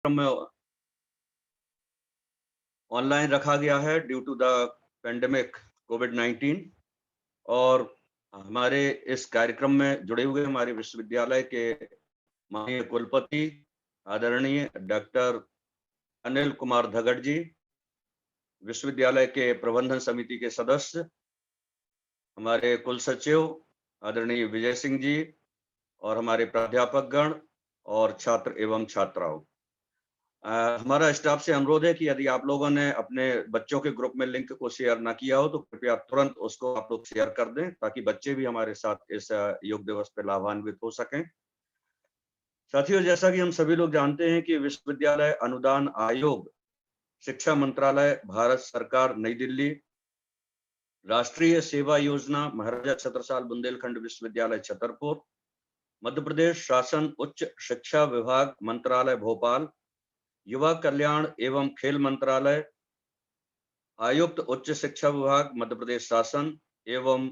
में ऑनलाइन रखा गया है ड्यू टू द पेंडेमिक कोविड-19 और हमारे इस कार्यक्रम में जुड़े हुए हमारे विश्वविद्यालय के माननीय कुलपति आदरणीय डॉक्टर अनिल कुमार धगड़ जी, विश्वविद्यालय के प्रबंधन समिति के सदस्य, हमारे कुल सचिव आदरणीय विजय सिंह जी और हमारे प्राध्यापकगण और छात्र एवं छात्राओं। हमारा स्टाफ से अनुरोध है कि यदि आप लोगों ने अपने बच्चों के ग्रुप में लिंक को शेयर ना किया हो तो कृपया तुरंत उसको आप लोग शेयर कर दें ताकि बच्चे भी हमारे साथ इस योग दिवस पे लाभान्वित हो सकें। साथियों, जैसा कि हम सभी लोग जानते हैं कि विश्वविद्यालय अनुदान आयोग, शिक्षा मंत्रालय, भारत सरकार, नई दिल्ली, राष्ट्रीय सेवा योजना, महाराजा छत्रसाल बुंदेलखंड विश्वविद्यालय छतरपुर, मध्य प्रदेश शासन उच्च शिक्षा विभाग मंत्रालय भोपाल, युवा कल्याण एवं खेल मंत्रालय, आयुक्त उच्च शिक्षा विभाग मध्य प्रदेश शासन एवं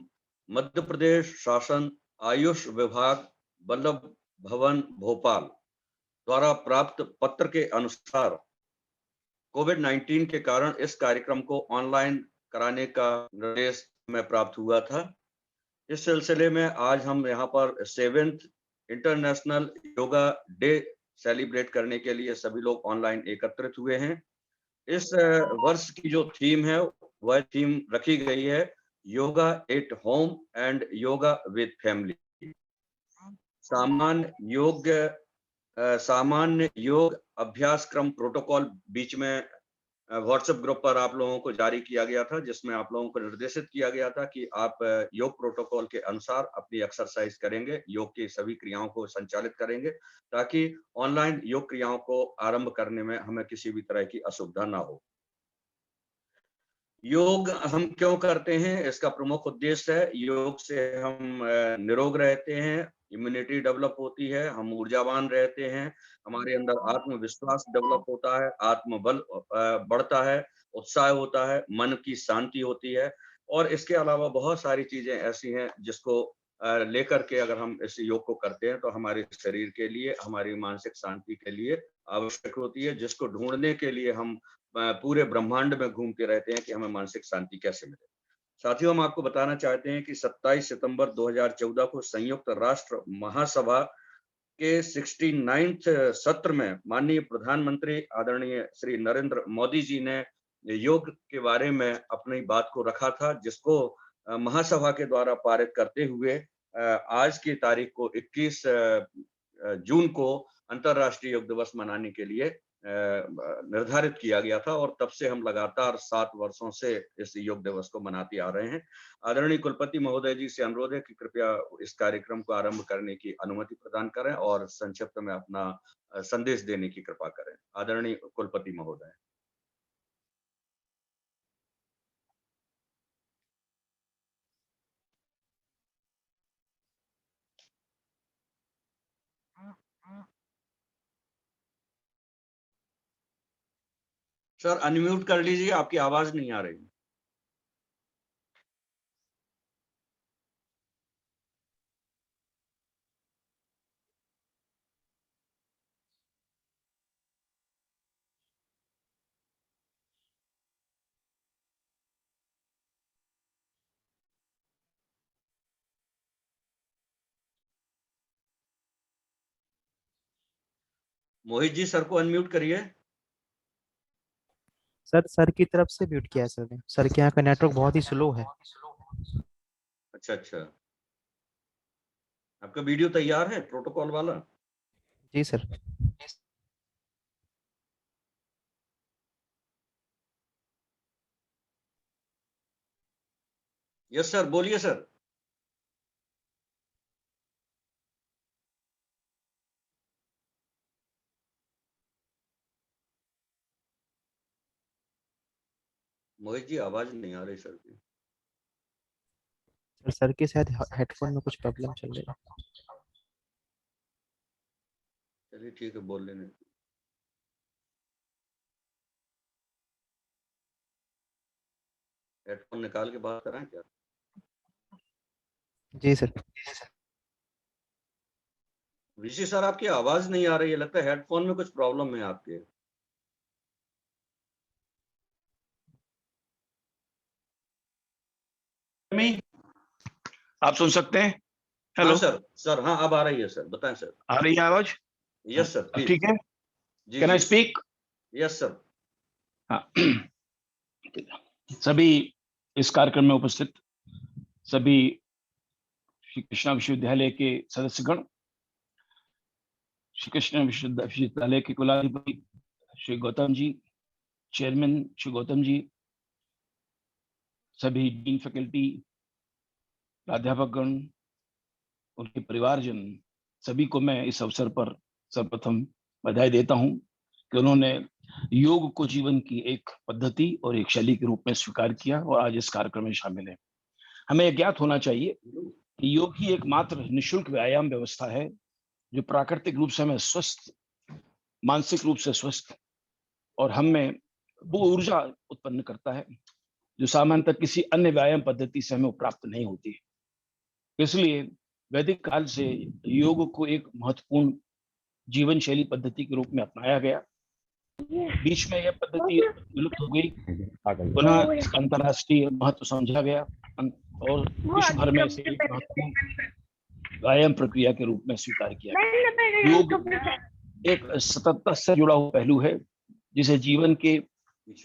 मध्य प्रदेश शासन आयुष विभाग वल्लभ भवन भोपाल द्वारा प्राप्त पत्र के अनुसार कोविड-19 के कारण इस कार्यक्रम को ऑनलाइन कराने का निर्देश हमें प्राप्त हुआ था। इस सिलसिले में आज हम यहाँ पर 7th international yoga day celebrate करने के लिए सभी लोग ऑनलाइन एकत्रित हुए हैं। इस वर्ष की जो थीम है वह थीम रखी गई है yoga at home and yoga with family. सामान्य योग अभ्यास क्रम प्रोटोकॉल बीच में व्हाट्सएप ग्रुप पर आप लोगों को जारी किया गया था, जिसमें आप लोगों को निर्देशित किया गया था कि आप योग प्रोटोकॉल के अनुसार अपनी एक्सरसाइज करेंगे, योग की सभी क्रियाओं को संचालित करेंगे ताकि ऑनलाइन योग क्रियाओं को आरंभ करने में हमें किसी भी तरह की असुविधा ना हो। योग हम क्यों करते हैं? इसका प्रमुख उद्देश्य है योग से हम निरोग रहते हैं, इम्यूनिटी डेवलप होती है, हम ऊर्जावान रहते हैं, हमारे अंदर आत्मविश्वास डेवलप होता है, आत्मबल बढ़ता है, उत्साह होता है, मन की शांति होती है और इसके अलावा बहुत सारी चीजें ऐसी हैं जिसको लेकर के अगर हम इस योग को करते हैं तो हमारे शरीर के लिए, हमारी मानसिक शांति के लिए आवश्यक होती है, जिसको ढूंढने के लिए हम पूरे ब्रह्मांड में घूमते रहते हैं कि हमें मानसिक शांति कैसे मिले। साथियों, हम आपको बताना चाहते हैं कि 27 सितंबर 2014 को संयुक्त राष्ट्र महासभा के 69th सत्र में माननीय प्रधानमंत्री आदरणीय श्री नरेंद्र मोदी जी ने योग के बारे में अपनी बात को रखा था, जिसको महासभा के द्वारा पारित करते हुए आज की तारीख को 21 जून को अंतर्राष्ट्रीय योग दिवस मनाने के लिए निर्धारित किया गया था और तब से हम लगातार 7 वर्षों से इस योग दिवस को मनाते आ रहे हैं। आदरणीय कुलपति महोदय जी से अनुरोध है कि कृपया इस कार्यक्रम को आरंभ करने की अनुमति प्रदान करें और संक्षिप्त में अपना संदेश देने की कृपा करें। आदरणीय कुलपति महोदय। सर अनम्यूट कर लीजिए, आपकी आवाज नहीं आ रही। मोहित जी, सर को अनम्यूट करिए। सर की तरफ से म्यूट किया है सर ने। सर के यहाँ का नेटवर्क बहुत ही स्लो है। अच्छा अच्छा, आपका वीडियो तैयार है प्रोटोकॉल वाला? जी सर। यस सर, बोलिए सर। मोहित जी, आवाज नहीं आ रही सर की। सर के शायद हेडफोन में कुछ प्रॉब्लम चल रही है। चलिए ठीक है, बोल लेने। हेडफोन निकाल के बात कराएं क्या? जी सर। ऋषि सर आपकी आवाज नहीं आ रही है, लगता है हेडफोन में कुछ प्रॉब्लम है आपके। आप सुन सकते हैं? हेलो हाँ सर, सर हाँ अब आ रही है सर, बताएं सर। आ रही है आवाज? यस सर अब प्लीज। ठीक है? जी कैन आई जी स्पीक? Yes sir. हाँ। सभी इस कार्यक्रम में उपस्थित सभी श्री कृष्णा विश्वविद्यालय के सदस्यगण, श्री कृष्णा विश्वविद्यालय के कुलाधिपति श्री गौतम जी, चेयरमैन श्री गौतम जी, सभी डीन फैकल्टी, प्राध्यापकगण, उनके परिवारजन, सभी को मैं इस अवसर पर सर्वप्रथम बधाई देता हूं कि उन्होंने योग को जीवन की एक पद्धति और एक शैली के रूप में स्वीकार किया और आज इस कार्यक्रम में शामिल है। हमें यह ज्ञात होना चाहिए कि योग ही एकमात्र निःशुल्क व्यायाम व्यवस्था है जो प्राकृतिक रूप से हमें स्वस्थ, मानसिक रूप से स्वस्थ और हम में वो ऊर्जा उत्पन्न करता है जो सामान्यतः किसी अन्य व्यायाम पद्धति से हमें प्राप्त नहीं होती है। इसलिए वैदिक काल से योग को एक महत्वपूर्ण जीवन शैली पद्धति के रूप में अपनाया गया। बीच में यह पद्धति विलुप्त हो गई, पुनः इसका अंतर्राष्ट्रीय महत्व समझा गया और विश्व भर में इसे एक महत्वपूर्ण व्यायाम प्रक्रिया के रूप में स्वीकार किया गया। योग एक सततता से जुड़ा हुआ पहलू है जिसे जीवन के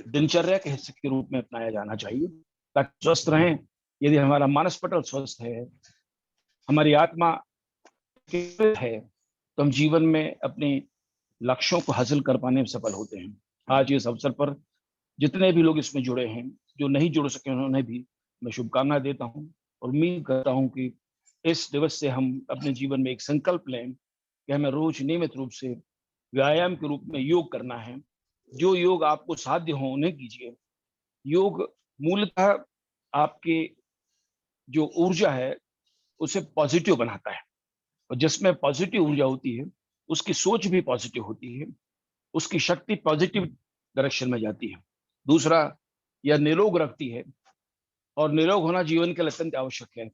दिनचर्या के हिस्से के रूप में अपनाया जाना चाहिए ताकि स्वस्थ रहें। यदि हमारा मानस पटल स्वस्थ है, हमारी आत्मा है, तो हम जीवन में अपने लक्ष्यों को हासिल कर पाने में सफल होते हैं। आज इस अवसर पर जितने भी लोग इसमें जुड़े हैं, जो नहीं जुड़ सके उन्होंने भी मैं शुभकामनाएं देता हूं और उम्मीद करता हूं कि इस दिवस से हम अपने जीवन में एक संकल्प लें कि हमें रोज नियमित रूप से व्यायाम के रूप में योग करना है। जो योग आपको साध्य हो उन्हें कीजिए। योग मूलतः आपके जो ऊर्जा है उसे पॉजिटिव बनाता है और जिसमें पॉजिटिव ऊर्जा होती है उसकी सोच भी पॉजिटिव होती है, उसकी शक्ति पॉजिटिव डायरेक्शन में जाती है। दूसरा, यह निरोग रखती है और निरोग होना जीवन के लिए अत्यंत आवश्यक है।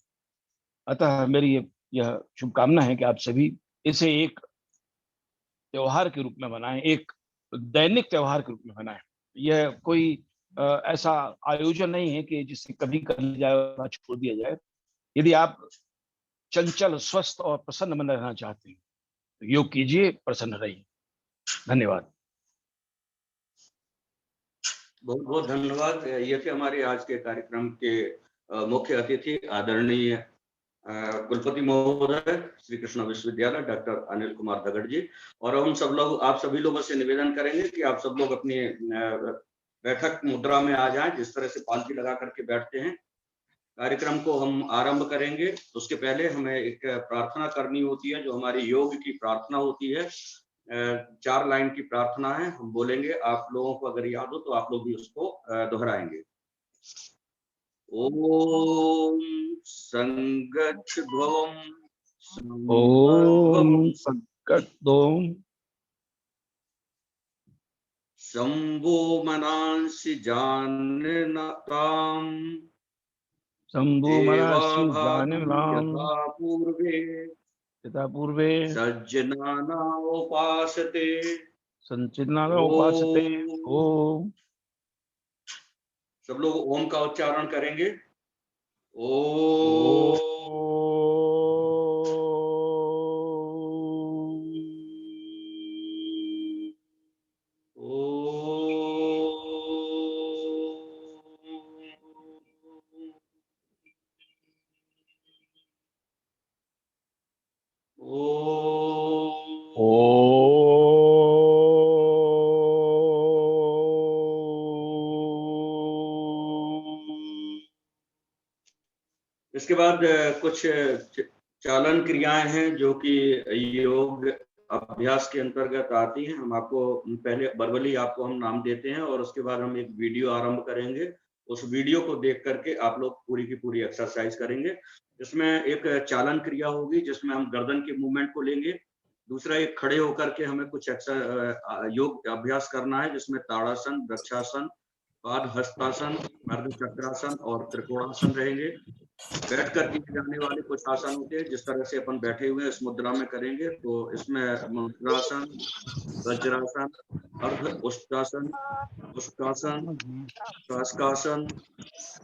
अतः मेरी यह शुभकामना है कि आप सभी इसे एक त्योहार के रूप में मनाएं, एक दैनिक त्योहार के रूप में मनाएं। यह कोई ऐसा आयोजन नहीं है कि जिसे कभी कर लिया जाए और छोड़ दिया जाए। यदि आप चंचल, स्वस्थ और प्रसन्न मन रहना चाहते हैं तो योग कीजिए, प्रसन्न रहिए। धन्यवाद। बहुत बहुत धन्यवाद। ये थे हमारे आज के कार्यक्रम के मुख्य अतिथि आदरणीय कुलपति महोदय श्री कृष्णा विश्वविद्यालय डॉक्टर अनिल कुमार दगड़ जी। और हम सब लोग, आप सभी लोगों से निवेदन करेंगे कि आप सब लोग अपनी बैठक मुद्रा में आ जाएं, जिस तरह से पालकी लगा करके बैठते हैं। कार्यक्रम को हम आरंभ करेंगे, उसके पहले हमें एक प्रार्थना करनी होती है जो हमारी योग की प्रार्थना होती है। 4 लाइन की प्रार्थना है, हम बोलेंगे, आप लोगों को अगर याद हो तो आप लोग भी उसको दोहराएंगे। ओम संगच्छध्वं ओम संगच्छध्वं शंभो मनांसि जानताम् शंभु मनसि जानताम् यथा पूर्वे सज्जनाना उपासते संचिन्नाना उपासते। ओम। सब लोग ओम का उच्चारण करेंगे। ओम। इसके बाद कुछ चालन क्रियाएं हैं जो कि योग अभ्यास के अंतर्गत आती हैं। हम आपको पहले वर्बली आपको हम नाम देते हैं और उसके बाद हम एक वीडियो आरंभ करेंगे। उस वीडियो को देख करके आप लोग पूरी की पूरी एक्सरसाइज करेंगे। इसमें एक चालन क्रिया होगी जिसमें हम गर्दन के मूवमेंट को लेंगे। दूसरा, एक खड़े होकर के हमें कुछ योग अभ्यास करना है जिसमें ताड़ासन, वृक्षासन पाद हस्तासन, अर्ध चक्रासन और त्रिकोणासन रहेंगे। बैठ कर किए जाने वाले कुछ आसन होते हैं, जिस तरह से अपन बैठे हुए इस मुद्रा में करेंगे, तो इसमें मुद्रासन, वज्रासन, अर्ध उष्टासन, पुष्टासन, शासकासन,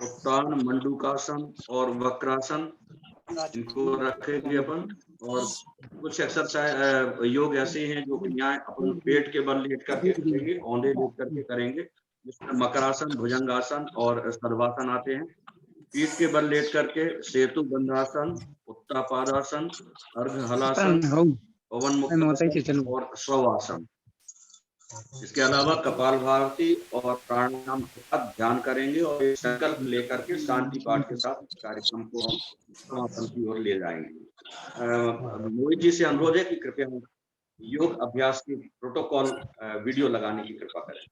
उत्तान मंडूकासन और वक्रासन, इनको रखेंगे अपन। और कुछ एक्सरसाइज योग ऐसे हैं जो क्रियाएं अपन पेट के बल लेट करके करेंगे, औंधे लेट करके करेंगे, जिसमें मकरासन, भुजंगासन और सर्वासन आते हैं। पीठ के बल लेट करके सेतु बंधासन, उत्तापादासन, अर्घ हलासन, पवन मुक्तासन और स्ववासन। इसके अलावा कपाल भारती और प्राणायाम का ध्यान करेंगे और एक संकल्प लेकर के शांति पाठ के साथ कार्यक्रम को हम समापन की ओर ले जाएंगे। मोहित जी से अनुरोध है कि कृपया योग अभ्यास की प्रोटोकॉल वीडियो लगाने की कृपा करें।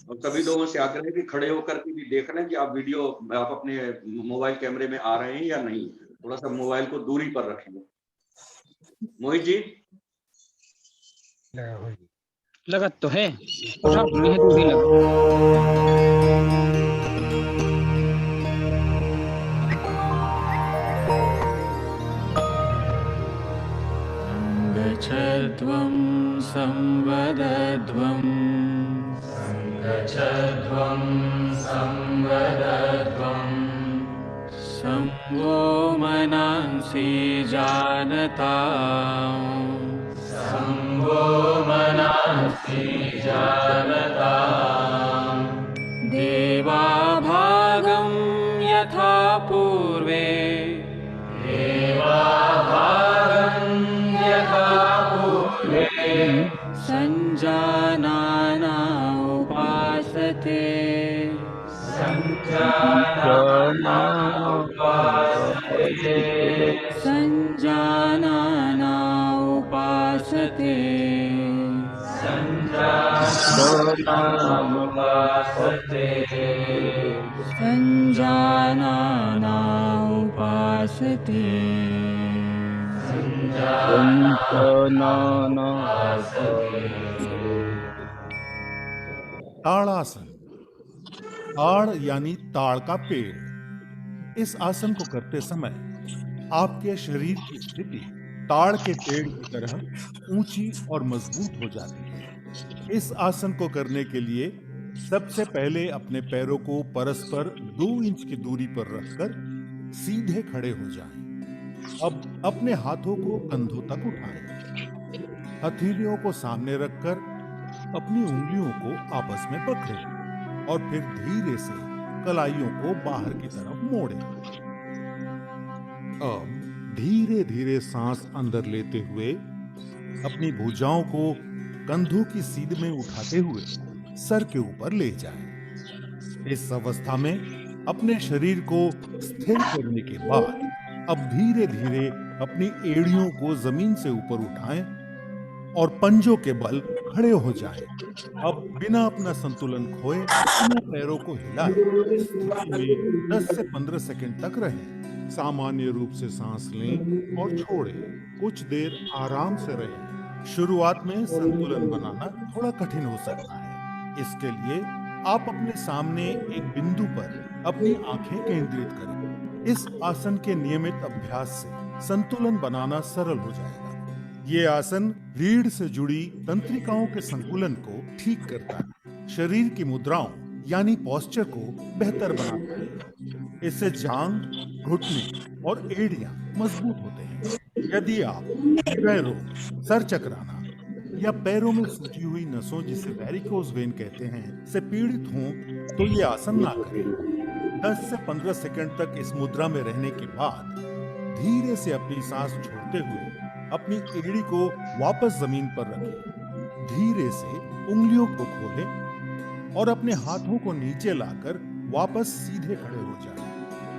और सभी लोगों से आग्रह है कि खड़े होकर के भी देख लें कि आप वीडियो आप अपने मोबाइल कैमरे में आ रहे हैं या नहीं। थोड़ा सा मोबाइल को दूरी पर रखेंगे। मोहित जी लगा तो है, दूरी लगा। गच्छध्वं संवदध्वं गच्छध्वं संवदध्वं संवो मनांसि जानता संवो मनांसि जानता देवा भागं यथा पूर्वे देवा भागं यथा पूर्वे संजानाना उपासते संजानाना उपासते संजानाना उपासते संजानाना उपासते संजानाना उपासते ताड़ासन। ताड़ यानी ताड़ का पेड़। इस आसन को करते समय आपके शरीर की स्थिति ताड़ के पेड़ की तरह ऊंची और मजबूत हो जाती है। इस आसन को करने के लिए सबसे पहले अपने पैरों को परस्पर 2 इंच की दूरी पर रखकर सीधे खड़े हो जाएं। अब अपने हाथों को कंधों तक उठाएं। हथेलियों को सामने रखकर अपनी उंगलियों को आपस में पकड़ें और फिर धीरे से कलाइयों को बाहर की तरफ मोड़ें। अब धीरे धीरे सांस अंदर लेते हुए अपनी भुजाओं को कंधों की सीध में उठाते हुए सर के ऊपर ले जाएं। इस अवस्था में अपने शरीर को स्थिर करने के बाद अब धीरे धीरे अपनी एड़ियों को जमीन से ऊपर उठाएं और पंजों के बल खड़े हो जाएं। अब बिना अपना संतुलन खोए अपने पैरों को हिलाएं। इस स्थिति में 10 से 15 सेकंड तक रहें। सामान्य रूप से सांस लें और छोड़ें। कुछ देर आराम से रहें। शुरुआत में संतुलन बनाना थोड़ा कठिन हो सकता है। इसके लिए आप अपने सामने एक बिंदु पर अपनी आंखें केंद्रित करें। इस आसन के नियमित अभ्यास से संतुलन बनाना सरल हो जाएगा। ये आसन रीढ़ से जुड़ी तंत्रिकाओं के संतुलन को ठीक करता है, शरीर की मुद्राओं यानी पोस्चर को बेहतर बनाता है। इससे जांग, घुटने और एड़ियां मजबूत होते हैं। यदि आप पैरों, सर चकराना या पैरों में सूजी हुई नसों जिसे वेरिकोज वेन कहते हैं से पीड़ित हों तो ये आसन ना करें। 10 से 15 सेकंड तक इस मुद्रा में रहने के बाद धीरे से अपनी सांस छोड़ते हुए अपनी एड़ी को वापस जमीन पर रखें। धीरे से उंगलियों को खोलें और अपने हाथों को नीचे लाकर वापस सीधे खड़े हो जाएं।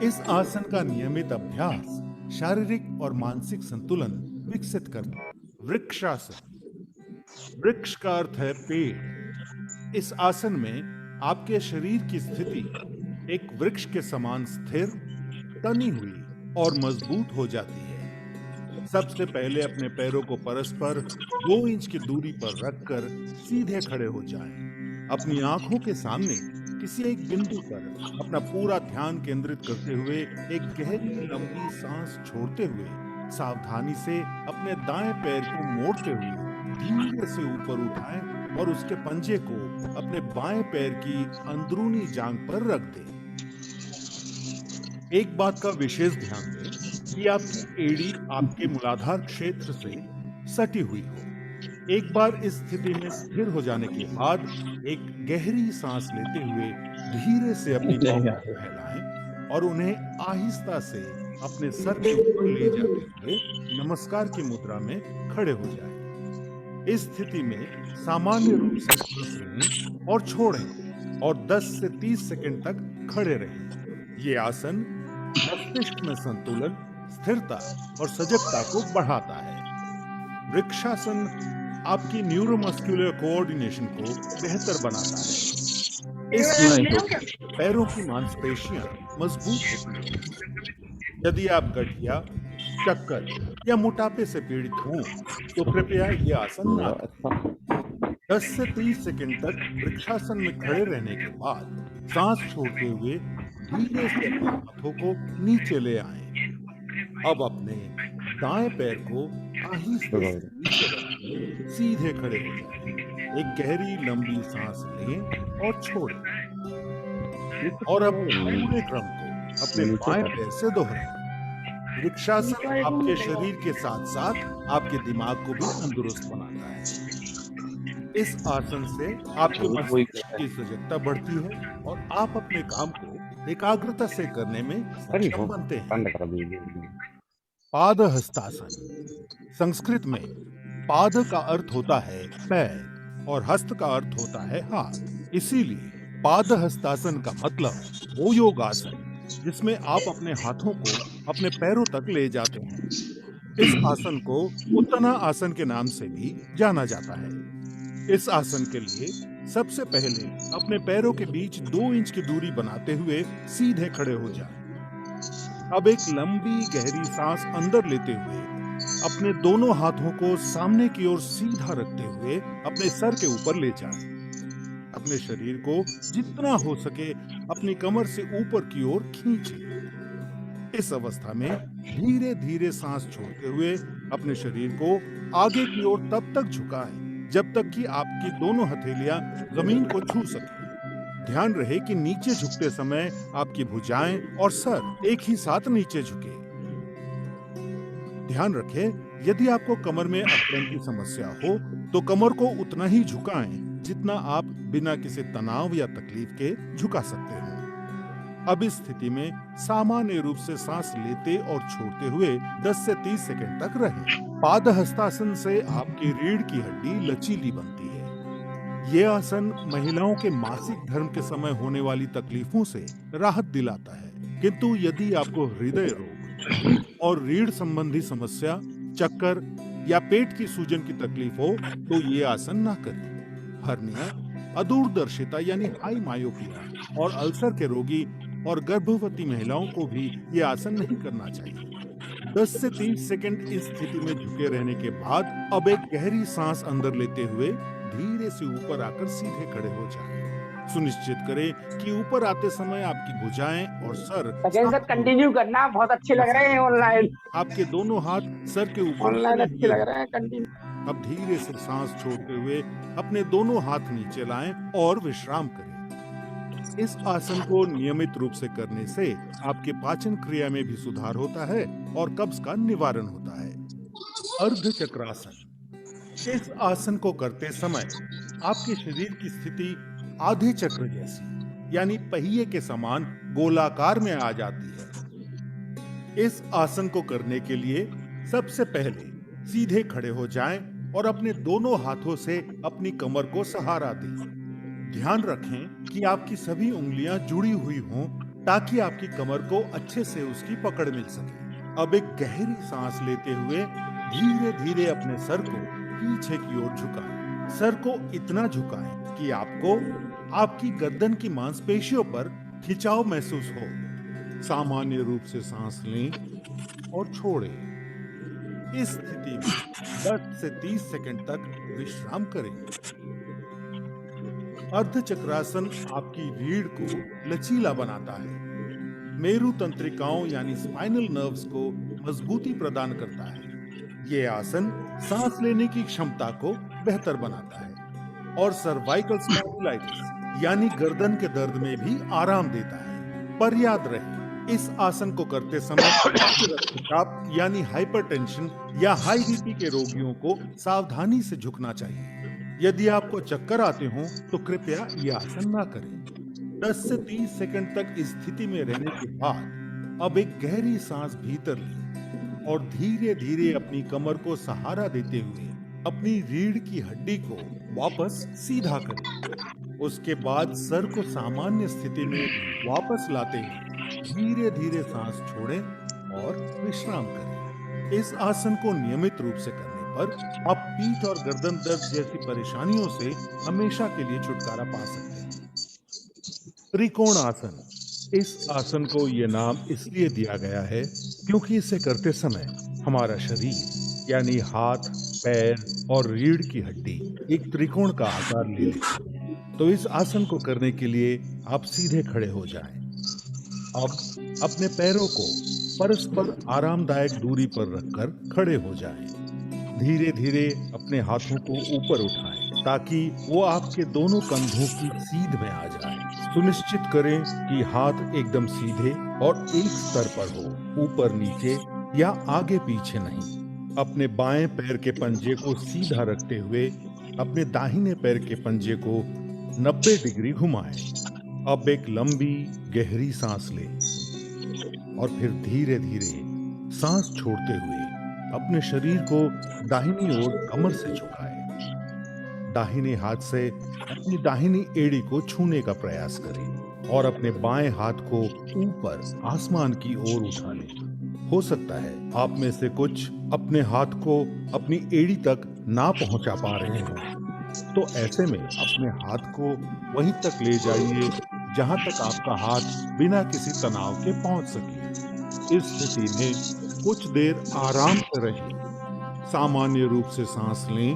इस आसन का नियमित अभ्यास शारीरिक और मानसिक संतुलन विकसित करता है। वृक्षासन। वृक्ष का अर्थ है पेड़। इस आसन में आपके शरीर की स्थिति एक वृक्ष के समान स्थिर, तनी हुई और मजबूत हो जाती है। सबसे पहले अपने पैरों को परस्पर 2 इंच की दूरी पर रखकर सीधे खड़े हो जाएं। अपनी आंखों के सामने किसी एक बिंदु पर अपना पूरा ध्यान केंद्रित करते हुए एक गहरी लंबी सांस छोड़ते हुए सावधानी से अपने दाएं पैर को मोड़ते हुए धीरे से ऊपर उठाएं और उसके पंजे को अपने बाएं पैर की अंदरूनी जांघ पर रख दें। एक बात का विशेष ध्यान दें कि आपकी एड़ी आपके मूलाधार क्षेत्र से सटी हुई हो। एक बार इस स्थिति में स्थिर हो जाने के बाद एक गहरी सांस लेते हुए धीरे से अपनी बाहों को फैलाएं और उन्हें आहिस्ता से अपने सर के ऊपर ले जाते हुए नमस्कार की मुद्रा में खड़े हो जाएं। इस स्थिति में सामान्य रूप से सांस लें और छोड़ें और 10 से 30 सेकंड तक खड़े रहें। ये आसन मस्तिष्क में संतुलन, स्थिरता और सजगता को बढ़ाता है। वृक्षासन आपकी न्यूरोमस्कुलर कोऑर्डिनेशन को बेहतर बनाता है। इस आसन पैरों की मांसपेशियां मजबूत होती हैं। यदि आप गठिया, चक्कर या मोटापे से पीड़ित हों तो कृपया ये आसन ना करें। 10 से 30 सेकंड तक वृक्षासन में खड़े रहने के बाद सांस छोड़ते हुए धीरे से अपने हाथों को नीचे ले आएं। अब अपने दाएं पैर को आहिस्ते से नीचे रखकर सीधे खड़े हो जाएं। एक गहरी लंबी सांस लें और छोड़ें और अब पूरे क्रम को अपने बाएं पैर से दोहराएं। वृक्षासन आपके शरीर के साथ साथ आपके दिमाग को भी तंदुरुस्त बनाता है। इस आसन से आपके मस्तिष्क की सजगता बढ़ती है और आप अपने काम को एकाग्रता से करने में सक्षम बनते हैं। पाद हस्तासन। संस्कृत में पाद का अर्थ होता है पैर और हस्त का अर्थ होता है हाथ। इसीलिए पाद हस्तासन का मतलब वो योगासन जिसमें आप अपने हाथों को अपने पैरों तक ले जाते हैं। इस आसन को उत्तना आसन के नाम से भी जाना जाता है। इस आसन के लिए सबसे पहले अपने पैरों के बीच 2 इंच की दूरी बनाते हुए सीधे खड़े हो जाएं। अब एक लंबी गहरी सांस अंदर लेते हुए अपने दोनों हाथों को सामने की ओर सीधा रखते हुए अपने सर के ऊपर ले जाएं। अपने शरीर को जितना हो सके अपनी कमर से ऊपर की ओर खींचें। इस अवस्था में धीरे धीरे सांस छोड़ते हुए अपने शरीर को आगे की ओर तब तक झुकाएं जब तक कि आपकी दोनों हथेलियां जमीन को छू सके। ध्यान रहे कि नीचे झुकते समय आपकी भुजाएं और सर एक ही साथ नीचे झुके। ध्यान रखें, यदि आपको कमर में अकड़न की समस्या हो तो कमर को उतना ही झुकाएं जितना आप बिना किसी तनाव या तकलीफ के झुका सकते हैं। अब इस स्थिति में सामान्य रूप से सांस लेते और छोड़ते हुए 10 से 30 सेकंड तक रहें। पाद हस्तासन से आपकी रीढ़ की हड्डी लचीली बनती है। ये आसन महिलाओं के मासिक धर्म के समय होने वाली तकलीफों से राहत दिलाता है। किंतु यदि आपको हृदय रोग और रीढ़ संबंधी समस्या, चक्कर या पेट की सूजन की तकलीफ हो तो ये आसन ना करें। हर्निया, अदूरदर्शिता यानी हाई मायोपिया और अल्सर के रोगी और गर्भवती महिलाओं को भी ये आसन नहीं करना चाहिए। 10 से 30 सेकंड इस स्थिति में झुके रहने के बाद अब एक गहरी सांस अंदर लेते हुए धीरे से ऊपर आकर सीधे खड़े हो जाएं। सुनिश्चित करें कि ऊपर आते समय आपकी भुजाएं और सर कंटिन्यू करना। बहुत अच्छे लग रहे हैं ऑनलाइन। आपके दोनों हाथ सर के ऊपर ऑनलाइन अच्छे लग रहे हैं। कंटिन्यू। अब धीरे से सांस छोड़ते हुए अपने दोनों हाथ नीचे लाएं और विश्राम करें। इस आसन को नियमित रूप से करने से आपके पाचन क्रिया में भी सुधार होता है और कब्ज का निवारण होता है। अर्ध चक्रासन। इस आसन को करते समय आपके शरीर की स्थिति आधे चक्र जैसी यानी पहिए के समान गोलाकार में आ जाती है। इस आसन को करने के लिए सबसे पहले सीधे खड़े हो जाएं और अपने दोनों हाथों से अपनी कमर को सहारा दें। ध्यान रखें कि आपकी सभी उंगलियां जुड़ी हुई हों ताकि आपकी कमर को अच्छे से उसकी पकड़ मिल सके। अब एक गहरी सांस लेते हुए धीरे धीरे अपने सर को पीछे की ओर झुकाएं। सर को इतना झुकाएं कि आपको आपकी गर्दन की मांसपेशियों पर खिंचाव महसूस हो। सामान्य रूप से सांस लें और छोड़ें। इस स्थिति में 10 से 30 सेकंड तक विश्राम करें। अर्ध चक्रासन आपकी रीढ़ को लचीला बनाता है, मेरु तंत्रिकाओं यानी स्पाइनल नर्व्स को मजबूती प्रदान करता है। ये आसन सांस लेने की क्षमता को बेहतर बनाता है और सर्वाइकल स्पॉन्डिलाइटिस यानी गर्दन के दर्द में भी आराम देता है। पर याद रहे, इस आसन को करते समय उच्च रक्तचाप यानी हाइपरटेंशन या हाई बीपी के रोगियों को सावधानी से झुकना चाहिए। यदि आपको चक्कर आते हों तो कृपया ये आसन ना करें। 10 से 30 सेकंड तक इस स्थिति में रहने के बाद अब एक गहरी सांस भीतर लें और धीरे धीरे अपनी कमर को सहारा देते हुए अपनी रीढ़ की हड्डी को वापस सीधा करें। उसके बाद सर को सामान्य स्थिति में वापस लाते हुए धीरे धीरे सांस छोड़ें और विश्राम करें। इस आसन को नियमित रूप से करने पर आप पीठ और गर्दन दर्द जैसी परेशानियों से हमेशा के लिए छुटकारा पा सकते हैं। त्रिकोण आसन। इस आसन को ये नाम इसलिए दिया गया है क्योंकि इसे करते समय हमारा शरीर यानी हाथ, पैर और रीढ़ की हड्डी एक त्रिकोण का आकार ले लेती है। तो इस आसन को करने के लिए आप सीधे खड़े हो जाएं। अब अपने पैरों को परस्पर आरामदायक दूरी पर रखकर खड़े हो जाएं। धीरे धीरे अपने हाथों को ऊपर उठाएं ताकि वो आपके दोनों कंधों की सीध में आ जाए। सुनिश्चित करें कि हाथ एकदम सीधे और एक स्तर पर हो, ऊपर नीचे या आगे पीछे नहीं। अपने बाएं पैर के पंजे को सीधा रखते हुए अपने दाहिने पैर के पंजे को 90 डिग्री घुमाएं। अब एक लंबी गहरी सांस लें और फिर धीरे धीरे सांस छोड़ते हुए अपने शरीर को दाहिनी ओर कमर से झुकाएं। दाहिने हाथ से अपनी दाहिनी एड़ी को छूने का प्रयास करें और अपने बाएं हाथ को ऊपर आसमान की ओर उठा लें। हो सकता है आप में से कुछ अपने हाथ को अपनी एड़ी तक ना पहुंचा पा रहे हों, तो ऐसे में अपने हाथ को वहीं तक ले जाइए जहां तक आपका हाथ बिना किसी तनाव के पहुंच सके। इस स्थिति में कुछ देर आराम से रहें। सामान्य रूप से सांस लें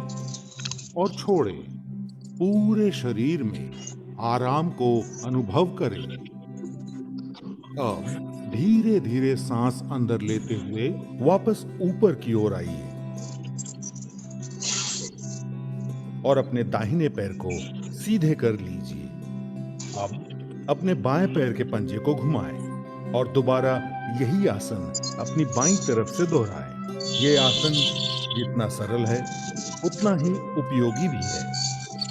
और छोड़ें। पूरे शरीर में आराम को अनुभव करें। अब धीरे धीरे सांस अंदर लेते हुए वापस ऊपर की ओर आइए और अपने दाहिने पैर को सीधे कर लीजिए। अब अपने बाएं पैर के पंजे को घुमाएं और दोबारा यही आसन अपनी बाईं तरफ से दोहराएं। ये आसन जितना सरल है उतना ही उपयोगी भी है।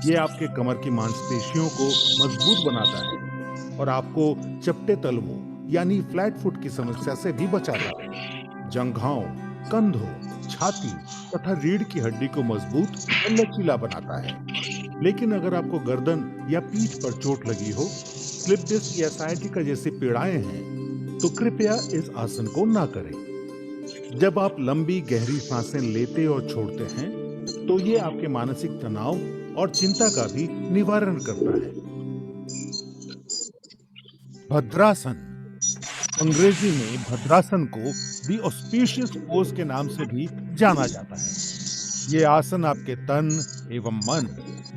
ये आपके कमर की मांसपेशियों को मजबूत बनाता है और आपको चपटे तलवों यानी फ्लैट फुट की समस्या से भी बचाता है। जंघाओं, कंधों, छाती तथा रीढ़ की हड्डी को मजबूत और लचीला बनाता है। लेकिन अगर आपको गर्दन या पीठ पर चोट लगी हो, स्लिप डिस्क या साइटिका जैसी पीड़ाएं हैं, तो कृपया इस आसन को ना करें। जब आप लंबी गहरी सांसें लेते और छोड़ते हैं तो ये आपके मानसिक तनाव और चिंता का भी निवारण करता है। भद्रासन। अंग्रेजी में भद्रासन को द ऑस्पिशियस पोज के नाम से भी जाना जाता है। ये आसन आपके तन एवं मन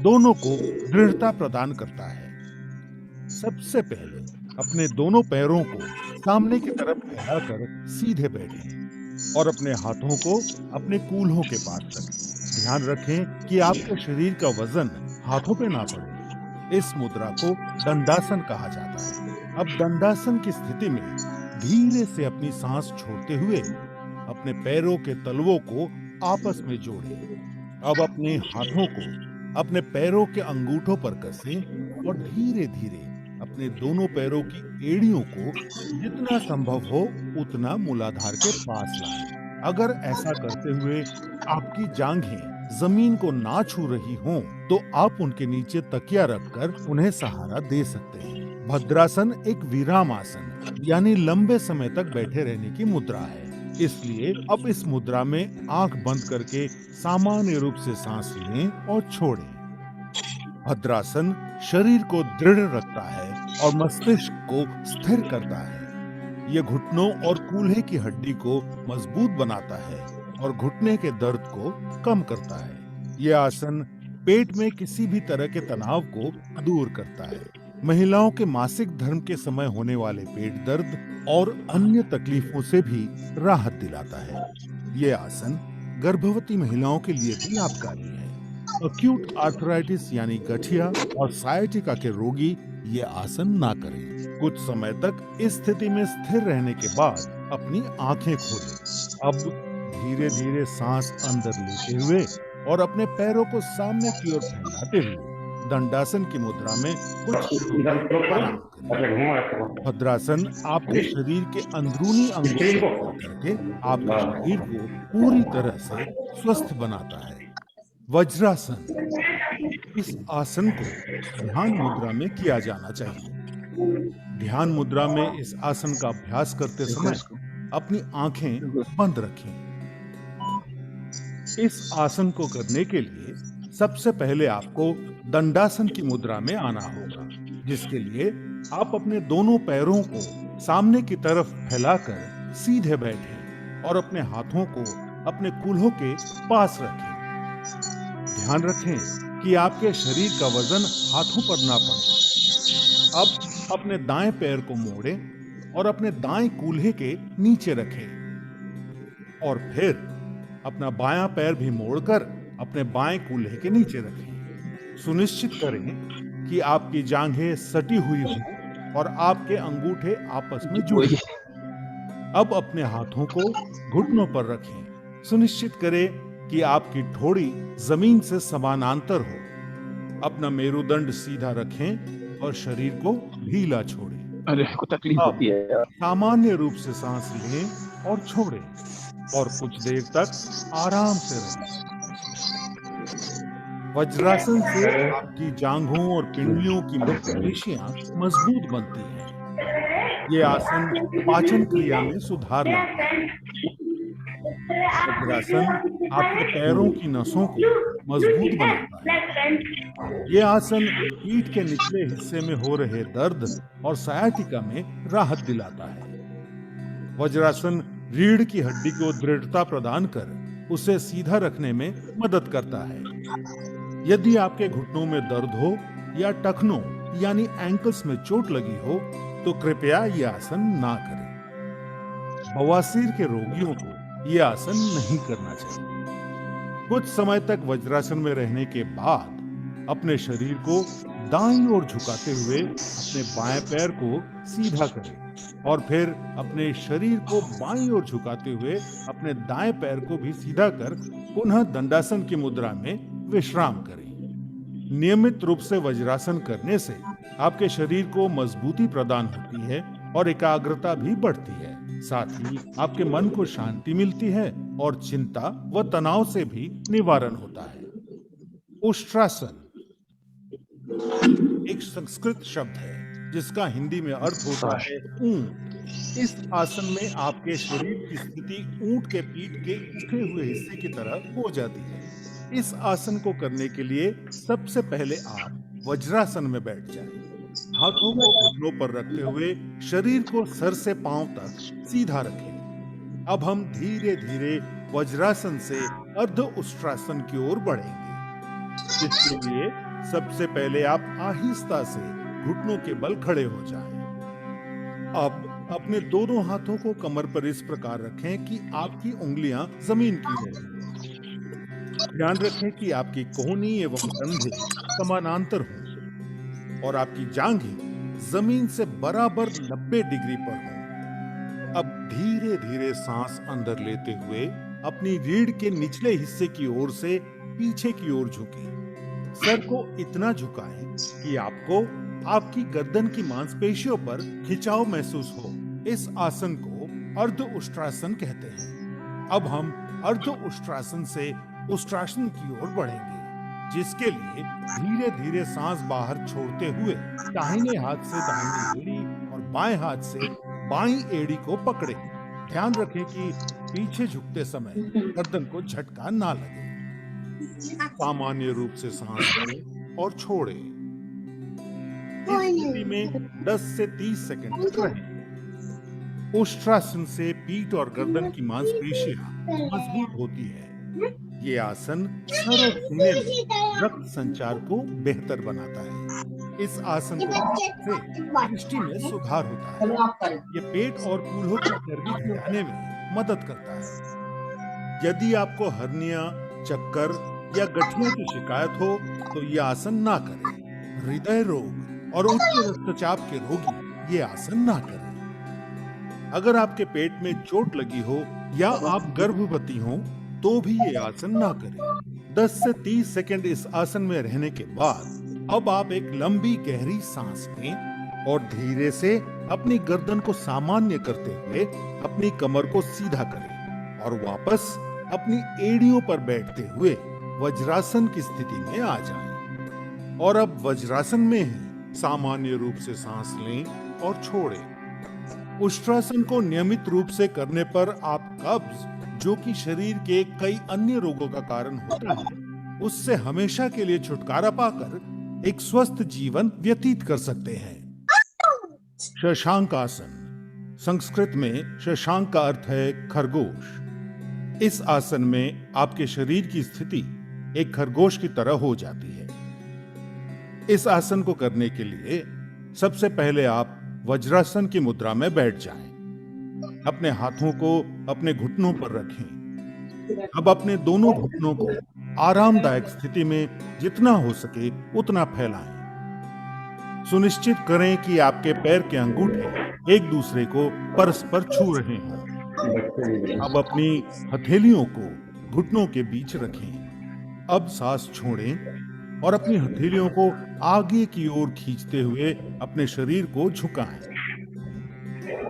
दोनों को दृढ़ता प्रदान करता है। सबसे पहले अपने दोनों पैरों को सामने की तरफ फैलाकर सीधे बैठें और अपने हाथों को अपने कूल्हों के पास रखें। ध्यान रखें कि आपके शरीर का वजन हाथों पे ना पड़े। इस मुद्रा को दंडासन कहा जाता है। अब दंडासन की स्थिति में धीरे से अपनी सांस छोड़ते हुए अपने पैरों के तलवों को आपस में जोड़ें। अब अपने हाथों को अपने पैरों के अंगूठों पर कसें और धीरे धीरे अपने दोनों पैरों की एड़ियों को जितना संभव हो उतना मूलाधार के पास लाएं। अगर ऐसा करते हुए आपकी जांघें जमीन को ना छू रही हों, तो आप उनके नीचे तकिया रखकर उन्हें सहारा दे सकते हैं। भद्रासन एक विराम आसन यानी लंबे समय तक बैठे रहने की मुद्रा है। इसलिए अब इस मुद्रा में आंख बंद करके सामान्य रूप से सांस लें और छोड़ें। भद्रासन शरीर को दृढ़ रखता है और मस्तिष्क को स्थिर करता है। ये घुटनों और कूल्हे की हड्डी को मजबूत बनाता है और घुटने के दर्द को कम करता है। यह आसन पेट में किसी भी तरह के तनाव को दूर करता है। महिलाओं के मासिक धर्म के समय होने वाले पेट दर्द और अन्य तकलीफों से भी राहत दिलाता है। यह आसन गर्भवती महिलाओं के लिए भी लाभकारी है। एक्यूट आर्थराइटिस यानी गठिया और साइटिका के रोगी ये आसन ना करें। कुछ समय तक इस स्थिति में स्थिर रहने के बाद अपनी आंखें खोलें। अब धीरे धीरे सांस अंदर लेते हुए और अपने पैरों को सामने की ओर फैलाते हुए दंडासन की मुद्रा में कुछ आराम करें। भद्रासन आपके शरीर के अंदरूनी अंगों को करके आपके शरीर को पूरी तरह से स्वस्थ बनाता है। वज्रासन, इस आसन को ध्यान मुद्रा में किया जाना चाहिए। ध्यान मुद्रा में इस आसन का अभ्यास करते समय अपनी आंखें बंद रखें। इस आसन को करने के लिए सबसे पहले आपको दंडासन की मुद्रा में आना होगा, जिसके लिए आप अपने दोनों पैरों को सामने की तरफ फैलाकर सीधे बैठें और अपने हाथों को अपने कूल्हों के पास रखें। ध्यान रखें कि आपके शरीर का वजन हाथों पर ना पड़े। अब अपने दाएं पैर को मोड़ें और अपने दाएं कूल्हे के नीचे रखें और फिर अपना बायां पैर भी मोड़कर अपने बाएं कूल्हे के नीचे रखें। सुनिश्चित करें कि आपकी जांघें सटी हुई हों और आपके अंगूठे आपस में जुड़े। अब अपने हाथों को घुटनों पर रखें। सुनिश्चित करें कि आपकी ठोड़ी जमीन से समानांतर हो। अपना मेरुदंड सीधा रखें और शरीर को ढीला छोड़ें। अरे को तकलीफ होती है। सामान्य रूप से सांस लें और छोड़ें और कुछ देर तक आराम से रहें। वज्रासन से आपकी जांघों और पिंडलियों की मांसपेशियां मजबूत बनती हैं। ये आसन पाचन क्रिया में सुधार लाता है। वज्रासन आपके पैरों की नसों को मजबूत बनाता है। ये आसन पीठ के निचले हिस्से में हो रहे दर्द और सायाटिका में राहत दिलाता है। वज्रासन रीढ़ की हड्डी को दृढ़ता प्रदान कर उसे सीधा रखने में मदद करता है। यदि आपके घुटनों में दर्द हो या टखनों यानी एंकल्स में चोट लगी हो तो कृपया यह आसन ना करें। बवासीर के रोगियों को यह आसन नहीं करना चाहिए। कुछ समय तक वज्रासन में रहने के बाद अपने शरीर को दाईं ओर झुकाते हुए अपने बाएं पैर को सीधा करें और फिर अपने शरीर को बाईं ओर झुकाते हुए अपने दाएं पैर को भी सीधा कर पुनः दंडासन की मुद्रा में विश्राम करें। नियमित रूप से वज्रासन करने से आपके शरीर को मजबूती प्रदान होती है और एकाग्रता भी बढ़ती है। साथ ही आपके मन को शांति मिलती है और चिंता व तनाव से भी निवारण होता है। उष्ट्रासन एक संस्कृत शब्द है जिसका हिंदी में अर्थ होता है ऊंट। इस आसन में आपके शरीर की स्थिति ऊंट के पीठ के उठे हुए हिस्से की तरह हो जाती है। इस आसन को करने के लिए सबसे पहले आप वज्रासन में बैठ जाएं। हाथों को घुटनों पर रखते हुए शरीर को सर से पांव तक सीधा रखें। अब हम धीरे धीरे वज्रासन से अर्ध उष्ट्रासन की ओर बढ़ेंगे। इसके लिए सबसे पहले आप आहिस्ता से घुटनों के बल खड़े हो जाएं। अब अपने दोनों हाथों को कमर पर इस प्रकार रखें कि आपकी उंगलियां जमीन की रहें। ध्यान रखें कि आपकी कोहनी एवं कंधे समानांतर हों और आपकी जांघें जमीन से बराबर 90 डिग्री पर हों। अब धीरे धीरे सांस अंदर लेते हुए अपनी रीढ़ के निचले हिस्से की ओर से पीछे की ओर झुकें। सर को इतना झुकाएं कि आपको आपकी गर्दन की मांसपेशियों पर खिंचाव महसूस हो। इस आसन को अर्ध उष्ट्रासन कहते हैं। अब हम अर्ध उष्ट्रासन से उष्ट्रासन की ओर बढ़ेंगे, जिसके लिए धीरे धीरे सांस बाहर छोड़ते हुए दाहिने हाथ से दाहिनी एड़ी और बाएं हाथ से बाईं एड़ी को पकड़ें। ध्यान रखें कि पीछे झुकते समय गर्दन को झटका ना लगे। सामान्य रूप से सांस लें और छोड़ें। इस स्थिति में 10 से 30 सेकंड तक रहें। उष्ट्रासन से पीठ और गर्दन की मांसपेशियां मजबूत होती है। ये आसन सर और सीने में रक्त संचार को बेहतर बनाता है। इस आसन को करने से दृष्टि में सुधार होता है। ये पेट और कूल्हों की चर्बी घटाने में मदद करता है। यदि आपको हर्निया, चक्कर या गठिया की शिकायत हो तो ये आसन ना करें। हृदय रोग और उच्च रक्तचाप के रोगी ये आसन ना करें। अगर आपके पेट में चोट लगी हो या आप गर्भवती हो तो भी ये आसन ना करें। 10 से 30 सेकंड इस आसन में रहने के बाद अब आप एक लंबी गहरी सांस लें और धीरे से अपनी गर्दन को सामान्य करते हुए अपनी कमर को सीधा करें और वापस अपनी एड़ियों पर बैठते हुए वज्रासन की स्थिति में आ जाएं। और अब वज्रासन में ही सामान्य रूप से सांस लें और छोड़ें। उष्ट्रासन को नियमित रूप से करने पर आप कब्ज, जो कि शरीर के कई अन्य रोगों का कारण होता है, उससे हमेशा के लिए छुटकारा पाकर एक स्वस्थ जीवन व्यतीत कर सकते हैं। शशांक आसन, संस्कृत में शशांक का अर्थ है खरगोश। इस आसन में आपके शरीर की स्थिति एक खरगोश की तरह हो जाती है। इस आसन को करने के लिए सबसे पहले आप वज्रासन की मुद्रा में बैठ जाएं। अपने हाथों को अपने घुटनों पर रखें। अब अपने दोनों घुटनों को आरामदायक स्थिति में जितना हो सके उतना फैलाएं। सुनिश्चित करें कि आपके पैर के अंगूठे एक दूसरे को परस्पर छू रहे हों। अब अपनी हथेलियों को घुटनों के बीच रखें। अब सांस छोड़ें और अपनी हथेलियों को आगे की ओर खींचते हुए अपने शरीर को झुकाएं।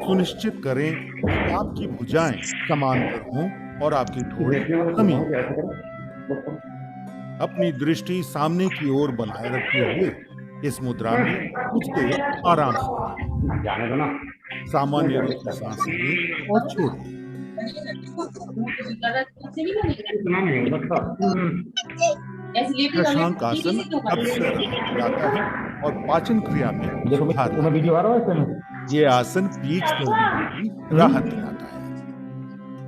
सुनिश्चित करें कि आपकी भुजाएं समांतर हों और आपकी ठोड़ी जमीन पर। अपनी दृष्टि सामने की ओर बनाए रखते हुए इस मुद्रा में कुछ देर आराम से सामान्य रूप से सांस लें और छोड़ें। शशांक आसन अक्सर दिलाता है और पाचन क्रिया में सुधार लाता है। ये आसन पीठ दर्द में भी राहत दिलाता है।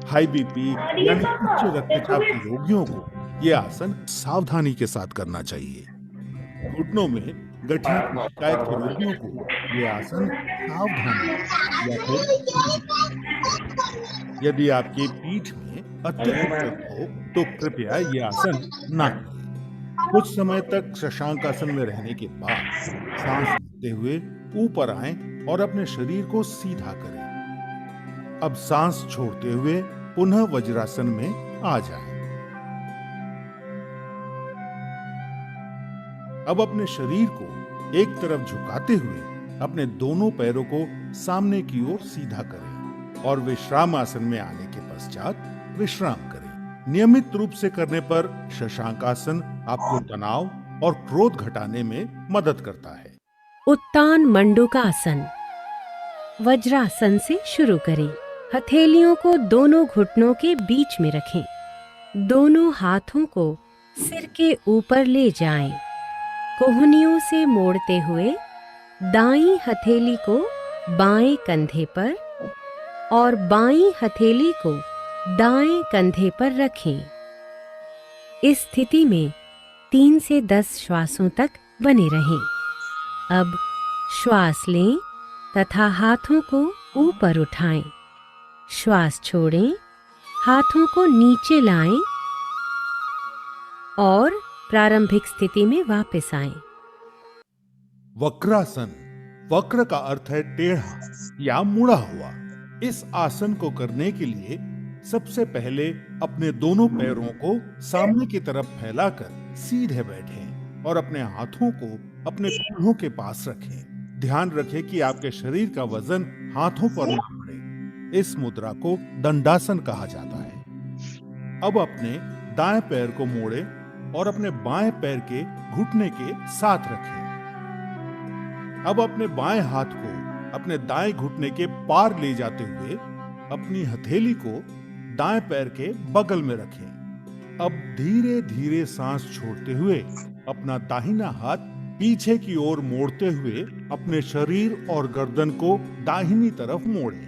हाई बीपी यानी उच्च रक्तचाप के रोगियों को ये आसन सावधानी के साथ करना चाहिए। घुटनों में गठिया की शिकायत के रोगियों को ये आसन सावधानी या फिर यदि आपके पीठ में अत्यधिक दर्द हो तो कृपया ये आसन ना करें। कुछ समय तक शशांक आसन में रहने के बाद सांस लेते हुए ऊपर आएं और अपने शरीर को सीधा करें। अब सांस छोड़ते हुए पुनः वज्रासन में आ जाएं। अब अपने शरीर को एक तरफ झुकाते हुए अपने दोनों पैरों को सामने की ओर सीधा करें और विश्राम आसन में आने के पश्चात विश्राम करें। नियमित रूप से करने पर शशांक आसन आपको तनाव और क्रोध घटाने में मदद करता है। उत्तान मंडूकासन। वज्रासन से शुरू करें। हथेलियों को दोनों घुटनों के बीच में रखें। दोनों हाथों को सिर के ऊपर ले जाएं। कोहनियों से मोड़ते हुए दाईं हथेली को बाएं कंधे पर और बाईं हथेली को दाएं कंधे पर रखें। इस स्थिति में 3 से 10 श्वासों तक बने रहें। अब श्वास लें तथा हाथों को ऊपर उठाएं। श्वास छोड़ें, हाथों को नीचे लाएं और प्रारंभिक स्थिति में वापस आएं। वक्रासन। वक्र का अर्थ है टेढ़ा या मुड़ा हुआ। इस आसन को करने के लिए सबसे पहले अपने दोनों पैरों को सामने की तरफ फैलाकर सीधे बैठें और अपने हाथों को अपने कूल्हों के पास रखें। ध्यान रखें कि आपके शरीर का वजन हाथों पर न पड़े। इस मुद्रा को दंडासन कहा जाता है। अब अपने दाएं पैर को मोड़ें और अपने बाएं पैर के घुटने के साथ रखें। अब अपने बाएं हाथ को अपने दाएं घुटने के पार ले जाते हुए अपनी हथेली को दाएं पैर के बगल में रखें। अब धीरे धीरे सांस छोड़ते हुए अपना दाहिना हाथ पीछे की ओर मोड़ते हुए अपने शरीर और गर्दन को दाहिनी तरफ मोड़ें।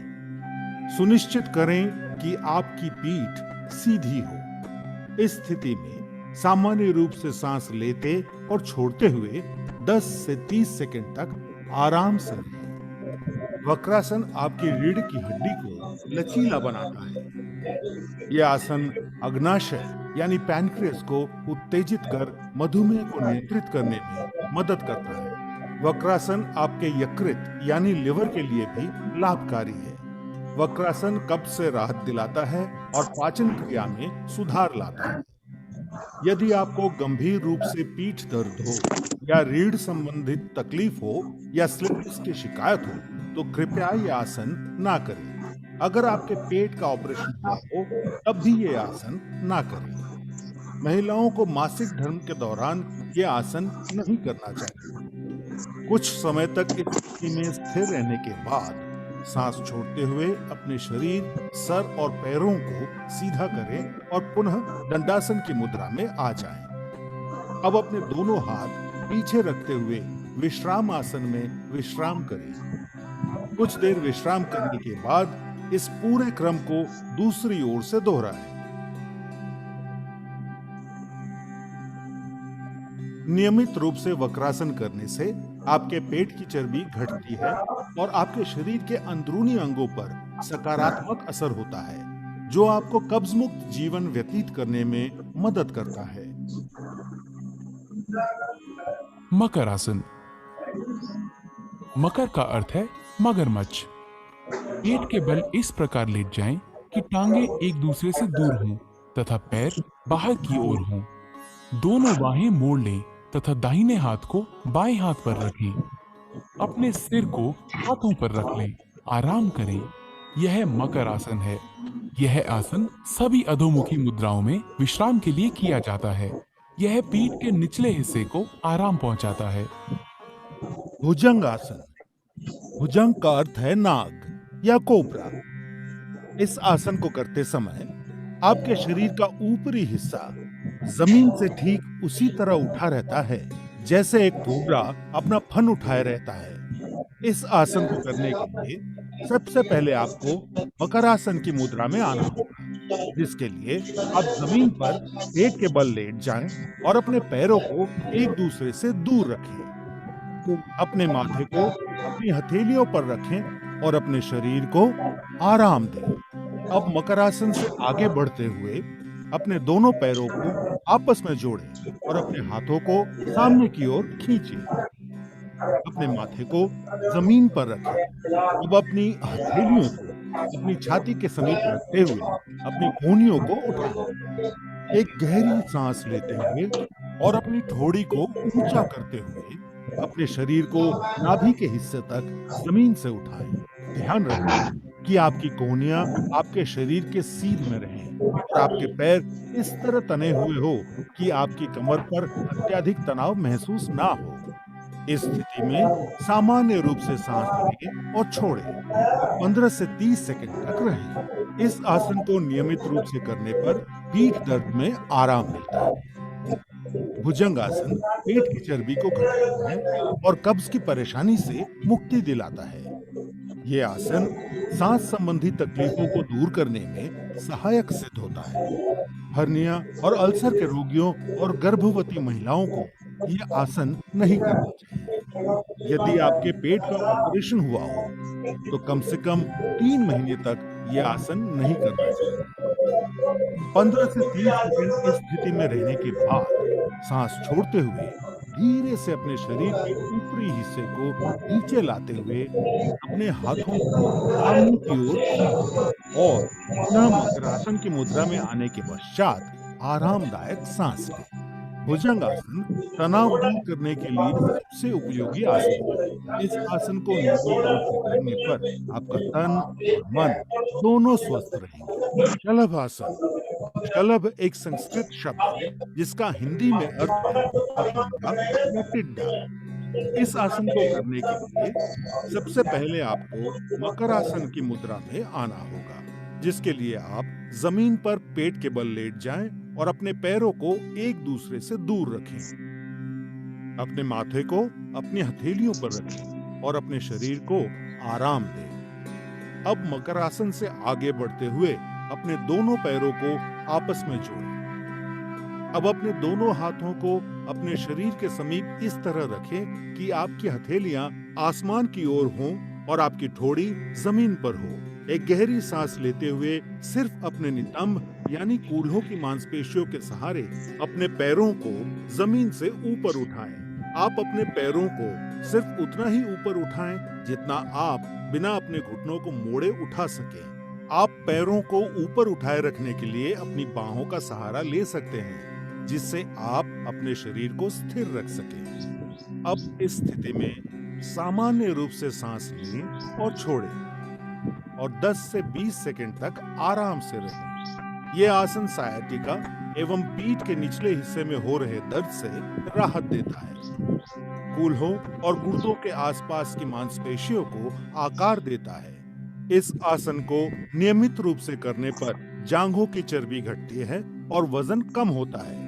सुनिश्चित करें कि आपकी पीठ सीधी हो। इस स्थिति में सामान्य रूप से सांस लेते और छोड़ते हुए 10 से 30 सेकंड तक आराम से रहें। वक्रासन आपकी रीढ़ की हड्डी को लचीला बनाता है। यह आसन अग्नाशय यानी पैनक्रियास को उत्तेजित कर मधुमेह को नियंत्रित करने में मदद करता है। वक्रासन आपके यकृत यानी लिवर के लिए भी लाभकारी है। वक्रासन कब्ज से राहत दिलाता है और पाचन क्रिया में सुधार लाता है। यदि आपको गंभीर रूप से पीठ दर्द हो या रीढ़ संबंधित तकलीफ हो या स्लिप डिस्क की शिकायत हो तो कृपया ये आसन ना करें। अगर आपके पेट का ऑपरेशन हुआ हो तब भी ये आसन ना करें। महिलाओं को मासिक धर्म के दौरान ये आसन नहीं करना चाहिए। कुछ समय तक इस स्थिति में स्थिर रहने के बाद सांस छोड़ते हुए अपने शरीर, सर और पैरों को सीधा करें और पुनः दंडासन की मुद्रा में आ जाएं। अब अपने दोनों हाथ पीछे रखते हुए विश्राम आसन में विश्राम करें। कुछ देर विश्राम करने के बाद इस पूरे क्रम को दूसरी ओर से दोहराएं। नियमित रूप से वक्रासन करने से आपके पेट की चर्बी घटती है और आपके शरीर के अंदरूनी अंगों पर सकारात्मक असर होता है, जो आपको कब्ज मुक्त जीवन व्यतीत करने में मदद करता है। मकर आसन। मकर का अर्थ है मगरमच्छ। पेट के बल इस प्रकार लेट जाएं कि टांगे एक दूसरे से दूर हों तथा पैर बाहर की ओर हों। दोनों बाहें मोड़ लें तथा दाहिने हाथ को बाएं हाथ पर रखें। अपने सिर को हाथों पर रख लें। आराम करें। यह मकर आसन है। यह आसन सभी अधोमुखी मुद्राओं में विश्राम के लिए किया जाता है। यह पीठ के निचले हिस्से को आराम पहुंचाता है। भुजंग आसन। भुजंग का अर्थ है नाग या कोबरा। इस आसन को करते समय आपके शरीर का ऊपरी हिस्सा जमीन से ठीक उसी तरह उठा रहता है जैसे एक कोबरा अपना फन उठाए रहता है। इस आसन को करने के लिए सबसे पहले आपको मकरासन की मुद्रा में आना होगा, जिसके लिए आप जमीन पर पेट के बल लेट जाएं और अपने पैरों को एक दूसरे से दूर रखें। अपने माथे को अपनी हथेलियों पर रखें और अपने शरीर को आराम दें। अब मकरासन से आगे बढ़ते हुए अपने दोनों पैरों को आपस में जोड़ें और अपने हाथों को सामने की ओर खींचें। अपने माथे को जमीन पर रखें। अब अपनी हथेलियों को अपनी छाती के समीप रखते हुए अपनी कोहनियों को उठाएं। एक गहरी सांस लेते हुए और अपनी ठोड़ी को ऊंचा करते हुए अपने शरीर को नाभि के हिस्से तक जमीन से उठाएं। ध्यान रखें कि आपकी कोहनियां आपके शरीर के सीध में रहें और आपके पैर इस तरह तने हुए हो कि आपकी कमर पर अत्यधिक तनाव महसूस ना हो। इस स्थिति में सामान्य रूप से सांस लें और छोड़ें। 15 से 30 सेकंड तक रहें। इस आसन को नियमित रूप से करने पर पीठ दर्द में आराम मिलता है। भुजंग आसन पेट की चर्बी को घटाता है और कब्ज की परेशानी से मुक्ति दिलाता है। ये आसन सांस संबंधी तकलीफों को दूर करने में सहायक सिद्ध होता है। हर्निया और अल्सर के रोगियों और गर्भवती महिलाओं को ये आसन नहीं करना चाहिए। यदि आपके पेट का ऑपरेशन हुआ हो तो कम से कम 3 महीने तक ये आसन नहीं करना चाहिए। 15 से 30 सेकंड इस स्थिति में रहने के बाद सांस छोड़ते हुए धीरे से अपने शरीर के ऊपरी हिस्से को नीचे लाते हुए अपने हाथों को सामने की ओर खींचें और पुनः मकरासन की मुद्रा में आने के पश्चात आरामदायक सांस लें। भुजंग आसन तनाव दूर करने के लिए सबसे उपयोगी आसन है। इस आसन को नियमित रूप से करने पर आपका तन और मन दोनों स्वस्थ रहेंगे। शलभ आसन। शलभ एक संस्कृत शब्द है जिसका हिंदी में अर्थ है पतंगा या टिड्डा। इस आसन को करने के लिए सबसे पहले आपको मकरासन की मुद्रा में आना होगा, जिसके लिए आप जमीन पर पेट के बल लेट जाएं और अपने पैरों को एक दूसरे से दूर रखें। अपने माथे को अपनी हथेलियों पर रखें और अपने शरीर को आराम दें। अब मकरासन से आगे बढ़ते हुए अपने दोनों पैरों को आपस में जोड़ें। अब अपने दोनों हाथों को अपने शरीर के समीप इस तरह रखें कि आपकी हथेलियां आसमान की ओर हों और आपकी ठोड़ी जमीन पर हो। एक गहरी सांस लेते हुए सिर्फ अपने नितंब यानी कूल्हों की मांसपेशियों के सहारे अपने पैरों को जमीन से ऊपर उठाएं। आप अपने पैरों को सिर्फ उतना ही ऊपर उठाएं जितना आप बिना अपने घुटनों को मोड़े उठा सकें। आप पैरों को ऊपर उठाए रखने के लिए अपनी बाहों का सहारा ले सकते हैं, जिससे आप अपने शरीर को स्थिर रख सकें। अब इस स्थिति में सामान्य रूप से सांस लें और छोड़ें और 10 से 20 सेकंड तक आराम से रहें। यह आसन सायाटिका एवं पीठ के निचले हिस्से में हो रहे दर्द से राहत देता है, कूल्हों और गुर्दों के आसपास की मांसपेशियों को आकार देता है। इस आसन को नियमित रूप से करने पर जांघों की चर्बी घटती है और वजन कम होता है।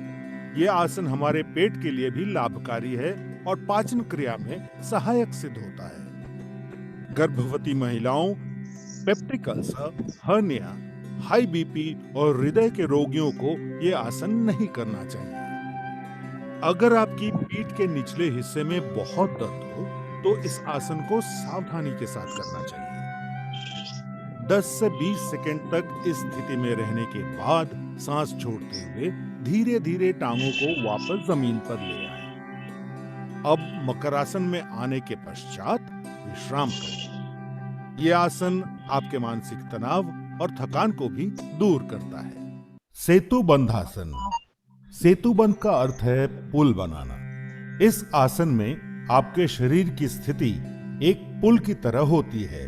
यह आसन हमारे पेट के लिए भी लाभकारी है और पाचन क्रिया में सहायक सिद्ध होता है। गर्भवती महिलाओं, peptic ulcer, hernia, high BP और हृदय के रोगियों को यह आसन नहीं करना चाहिए। अगर आपकी पीठ के निचले हिस्से में बहुत दर्द हो तो इस आसन को सावधानी के साथ करना चाहिए। 10 से 20 सेकंड तक इस स्थिति में रहने के बाद सांस छोड़ते हुए धीरे धीरे टांगों को वापस जमीन पर ले आएं। अब मकरासन में आने के पश्चात विश्राम करें। यह आसन आपके मानसिक तनाव और थकान को भी दूर करता है। सेतु बंधासन। सेतु बंध का अर्थ है पुल बनाना। इस आसन में आपके शरीर की स्थिति एक पुल की तरह होती है।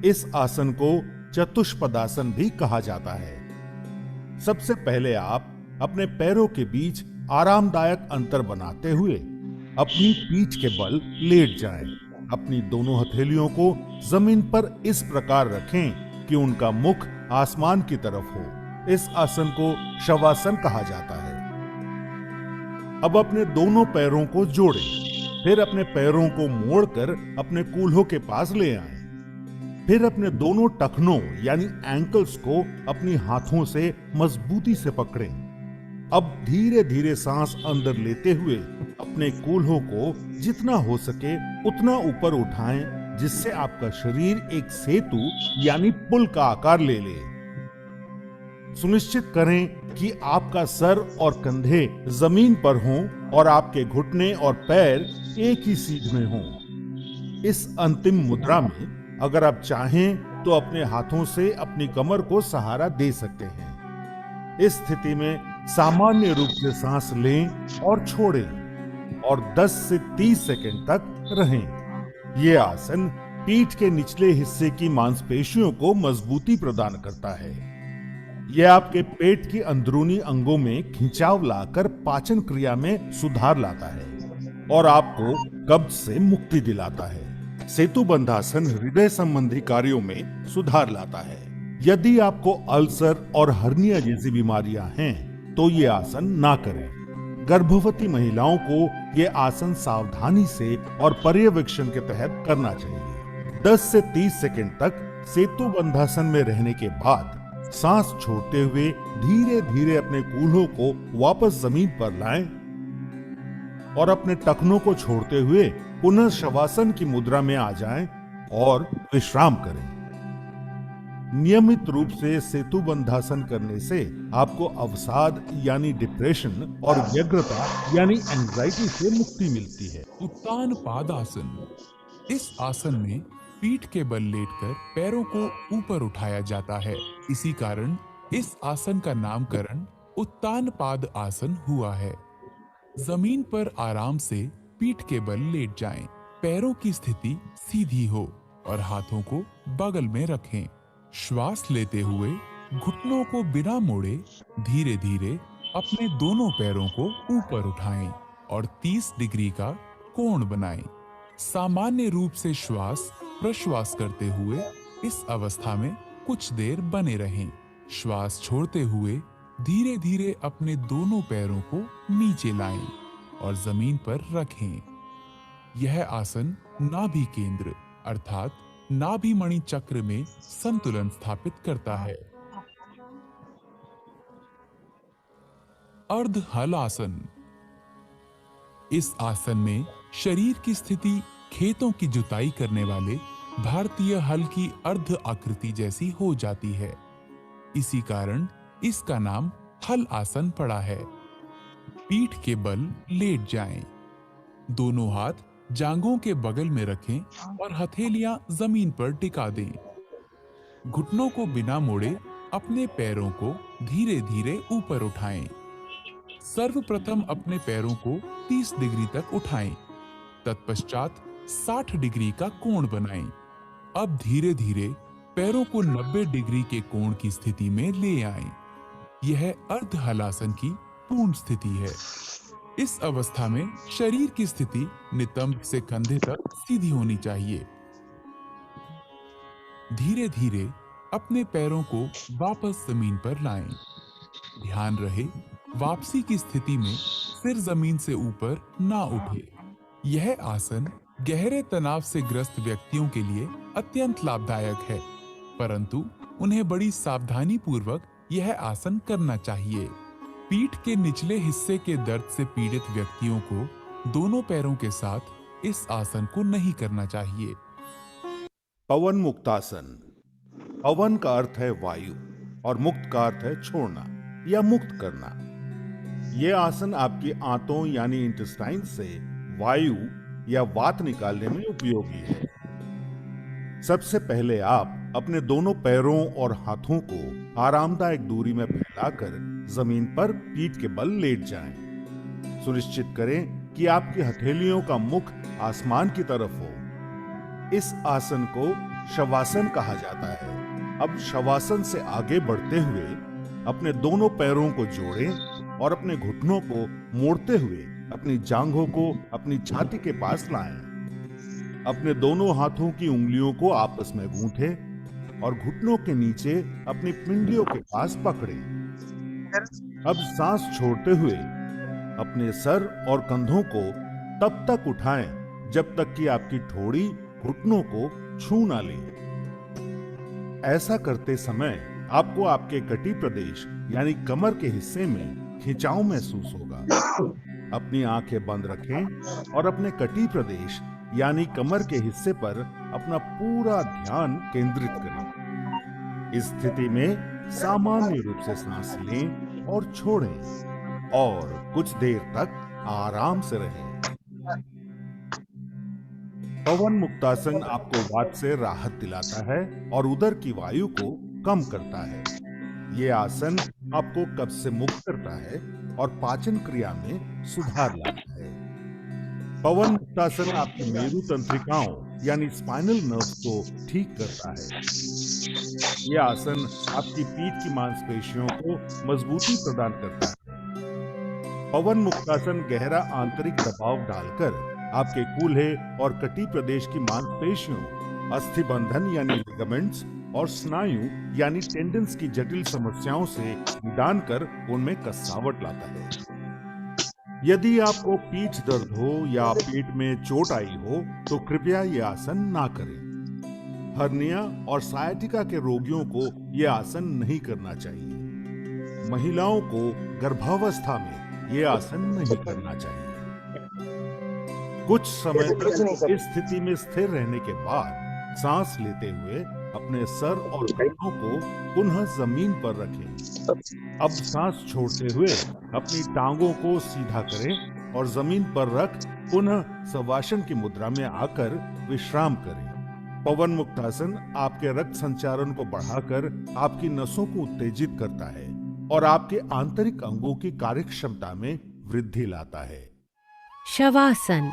इस आसन को चतुष्पदासन भी कहा जाता है। सबसे पहले आप अपने पैरों के बीच आरामदायक अंतर बनाते हुए अपनी पीठ के बल लेट जाएं। अपनी दोनों हथेलियों को जमीन पर इस प्रकार रखें कि उनका मुख आसमान की तरफ हो। इस आसन को शवासन कहा जाता है। अब अपने दोनों पैरों को जोड़ें, फिर अपने पैरों को मोड़कर अपने कूल्हों के पास ले आएं। फिर अपने दोनों टखनों यानी एंकल्स को अपनी हाथों से मजबूती से पकड़ें। अब धीरे धीरे सांस अंदर लेते हुए अपने कूल्हों को जितना हो सके उतना ऊपर उठाएं, जिससे आपका शरीर एक सेतु यानी पुल का आकार ले ले। सुनिश्चित करें कि आपका सर और कंधे जमीन पर हों और आपके घुटने और पैर एक ही सीध में हों। इस अंतिम मुद्रा में अगर आप चाहें तो अपने हाथों से अपनी कमर को सहारा दे सकते हैं। इस स्थिति में सामान्य रूप से सांस लें और छोड़ें और 10 से 30 सेकंड तक रहें। यह आसन पीठ के निचले हिस्से की मांसपेशियों को मजबूती प्रदान करता है। यह आपके पेट की अंदरूनी अंगों में खिंचाव लाकर पाचन क्रिया में सुधार लाता है और आपको कब्ज से मुक्ति दिलाता है। सेतु बंधासन हृदय संबंधी कार्यों में सुधार लाता है। यदि आपको अल्सर और हर्निया जैसी बीमारियां हैं तो ये आसन ना करें। गर्भवती महिलाओं को ये आसन सावधानी से और पर्यवेक्षण के तहत करना चाहिए। 10 से 30 सेकंड तक सेतु बंधासन में रहने के बाद सांस छोड़ते हुए धीरे धीरे अपने कूल्हों को वापस जमीन पर लाएं और अपने टखनों को छोड़ते हुए पुनः शवासन की मुद्रा में आ जाएं और विश्राम करें। नियमित रूप से सेतु बंधासन करने से आपको अवसाद यानी डिप्रेशन और व्यग्रता यानी एंजाइटी से मुक्ति मिलती है। उत्तान पादासन। इस आसन में पीठ के बल लेटकर पैरों को ऊपर उठाया जाता है। इसी कारण इस आसन का नामकरण उत्तान पाद आसन हुआ है। जमीन पर आराम से पीठ के बल लेट जाएं, पैरों की स्थिति सीधी हो और हाथों को बगल में रखें। श्वास लेते हुए घुटनों को बिना मोड़े धीरे धीरे अपने दोनों पैरों को ऊपर उठाएं और 30 डिग्री का कोण बनाएं। सामान्य रूप से श्वास प्रश्वास करते हुए इस अवस्था में कुछ देर बने रहें। श्वास छोड़ते हुए धीरे धीरे अपने दोनों पैरों को नीचे लाएं और जमीन पर रखें। यह आसन नाभि केंद्र अर्थात नाभि मणि चक्र में संतुलन स्थापित करता है। अर्ध हल आसन। इस आसन में शरीर की स्थिति खेतों की जुताई करने वाले भारतीय हल की अर्ध आकृति जैसी हो जाती है। इसी कारण इसका नाम हल आसन पड़ा है। पीठ के बल लेट जाएं। दोनों हाथ जांघों के बगल में रखें और हथेलियां जमीन पर टिका दें। घुटनों को बिना मोड़े अपने पैरों को धीरे धीरे ऊपर उठाएं। सर्वप्रथम अपने पैरों को 30 डिग्री तक उठाएं। तत्पश्चात 60 डिग्री का कोण बनाएं। अब धीरे धीरे पैरों को 90 डिग्री के कोण की स्थिति में ले आएं। यह अर्ध हलासन की पूर्ण स्थिति है। इस अवस्था में शरीर की स्थिति नितंब से कंधे तक सीधी होनी चाहिए। धीरे धीरे अपने पैरों को वापस जमीन पर लाएं। ध्यान रहे वापसी की स्थिति में सिर जमीन से ऊपर ना उठे। यह आसन गहरे तनाव से ग्रस्त व्यक्तियों के लिए अत्यंत लाभदायक है, परंतु उन्हें बड़ी सावधानी पूर्वक यह आसन करना चाहिए। पीठ के निचले हिस्से के दर्द से पीड़ित व्यक्तियों को दोनों पैरों के साथ इस आसन को नहीं करना चाहिए। पवन मुक्तासन। पवन का अर्थ है वायु और मुक्त का अर्थ है छोड़ना या मुक्त करना। यह आसन आपकी आंतों यानी इंटेस्टाइन से वायु या वात निकालने में उपयोगी है। सबसे पहले आप अपने दोनों पैरों और हाथों को आरामदायक दूरी में फैलाकर जमीन पर पीठ के बल लेट जाएं। सुनिश्चित करें कि आपकी हथेलियों का मुख आसमान की तरफ हो। इस आसन को शवासन कहा जाता है। अब शवासन से आगे बढ़ते हुए अपने दोनों पैरों को जोड़ें और अपने घुटनों को मोड़ते हुए अपनी जांघों को अपनी छाती के पास लाएं। अपने दोनों हाथों की उंगलियों को आपस में गूंथें और घुटनों के नीचे अपनी पिंडलियों के पास पकड़ें। अब सांस छोड़ते हुए अपने सर और कंधों को तब तक उठाएं जब तक कि आपकी ठोड़ी घुटनों को छू ना ले। ऐसा करते समय आपको आपके कटी प्रदेश यानी कमर के हिस्से में खिंचाव महसूस होगा। अपनी आंखें बंद रखें और अपने कटी प्रदेश यानी कमर के हिस्से पर अपना पूरा ध्यान केंद्रित करें। इस स्थिति में सामान्य रूप से सांस लें और छोड़ें और कुछ देर तक आराम से रहें। पवन मुक्तासन आपको वात से राहत दिलाता है और उदर की वायु को कम करता है। ये आसन आपको कब्ज से मुक्त करता है और पाचन क्रिया में सुधार लाता है। पवन मुक्तासन आपकी मेरु तंत्रिकाओं यानी स्पाइनल नर्व्स को ठीक करता है। यह आसन आपकी पीठ की मांसपेशियों को मजबूती प्रदान करता है। पवन मुक्तासन गहरा आंतरिक दबाव डालकर आपके कूल्हे और कटी प्रदेश की मांसपेशियों, अस्थिबंधन यानी लिगामेंट्स और स्नायु यानी टेंडन्स की जटिल समस्याओं से निदान कर उनमें कसावट लाता है। यदि आपको पीठ दर्द हो या पेट में चोट आई हो तो कृपया यह आसन ना करें। हर्निया और सायटिका के रोगियों को यह आसन नहीं करना चाहिए। महिलाओं को गर्भावस्था में यह आसन नहीं करना चाहिए। कुछ समय तक इस स्थिति में स्थिर रहने के बाद सांस लेते हुए अपने सर और घुटनों को पुनः जमीन पर रखें। अब सांस छोड़ते हुए अपनी टांगों को सीधा करें और जमीन पर रख पुनः शवासन की मुद्रा में आकर विश्राम करें। पवन मुक्तासन आपके रक्त संचारण को बढ़ाकर आपकी नसों को उत्तेजित करता है और आपके आंतरिक अंगों की कार्यक्षमता में वृद्धि लाता है। शवासन।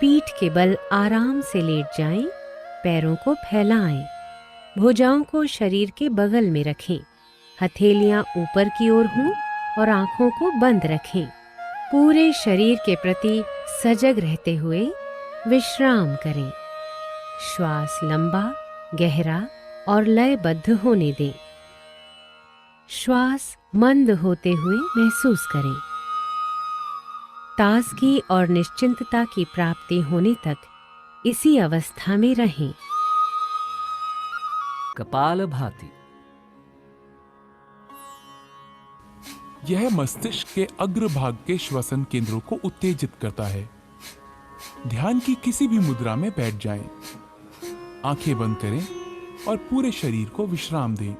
पीठ के बल आराम से लेट जाएं, पैरों को फैलाएं, भुजाओं को शरीर के बगल में रखें, हथेलियां ऊपर की ओर हों और आंखों को बंद रखें। पूरे शरीर के प्रति सजग रहते हुए विश्राम करें। श्वास लंबा, गहरा और लयबद्ध होने दें। श्वास मंद होते हुए महसूस करें। ताजगी और निश्चिंतता की प्राप्ति होने तक इसी अवस्था में रहें। कपालभाति। यह मस्तिष्क के अग्रभाग के श्वसन केंद्रों को उत्तेजित करता है। ध्यान की किसी भी मुद्रा में बैठ जाएं, आंखें बंद करें और पूरे शरीर को विश्राम दें।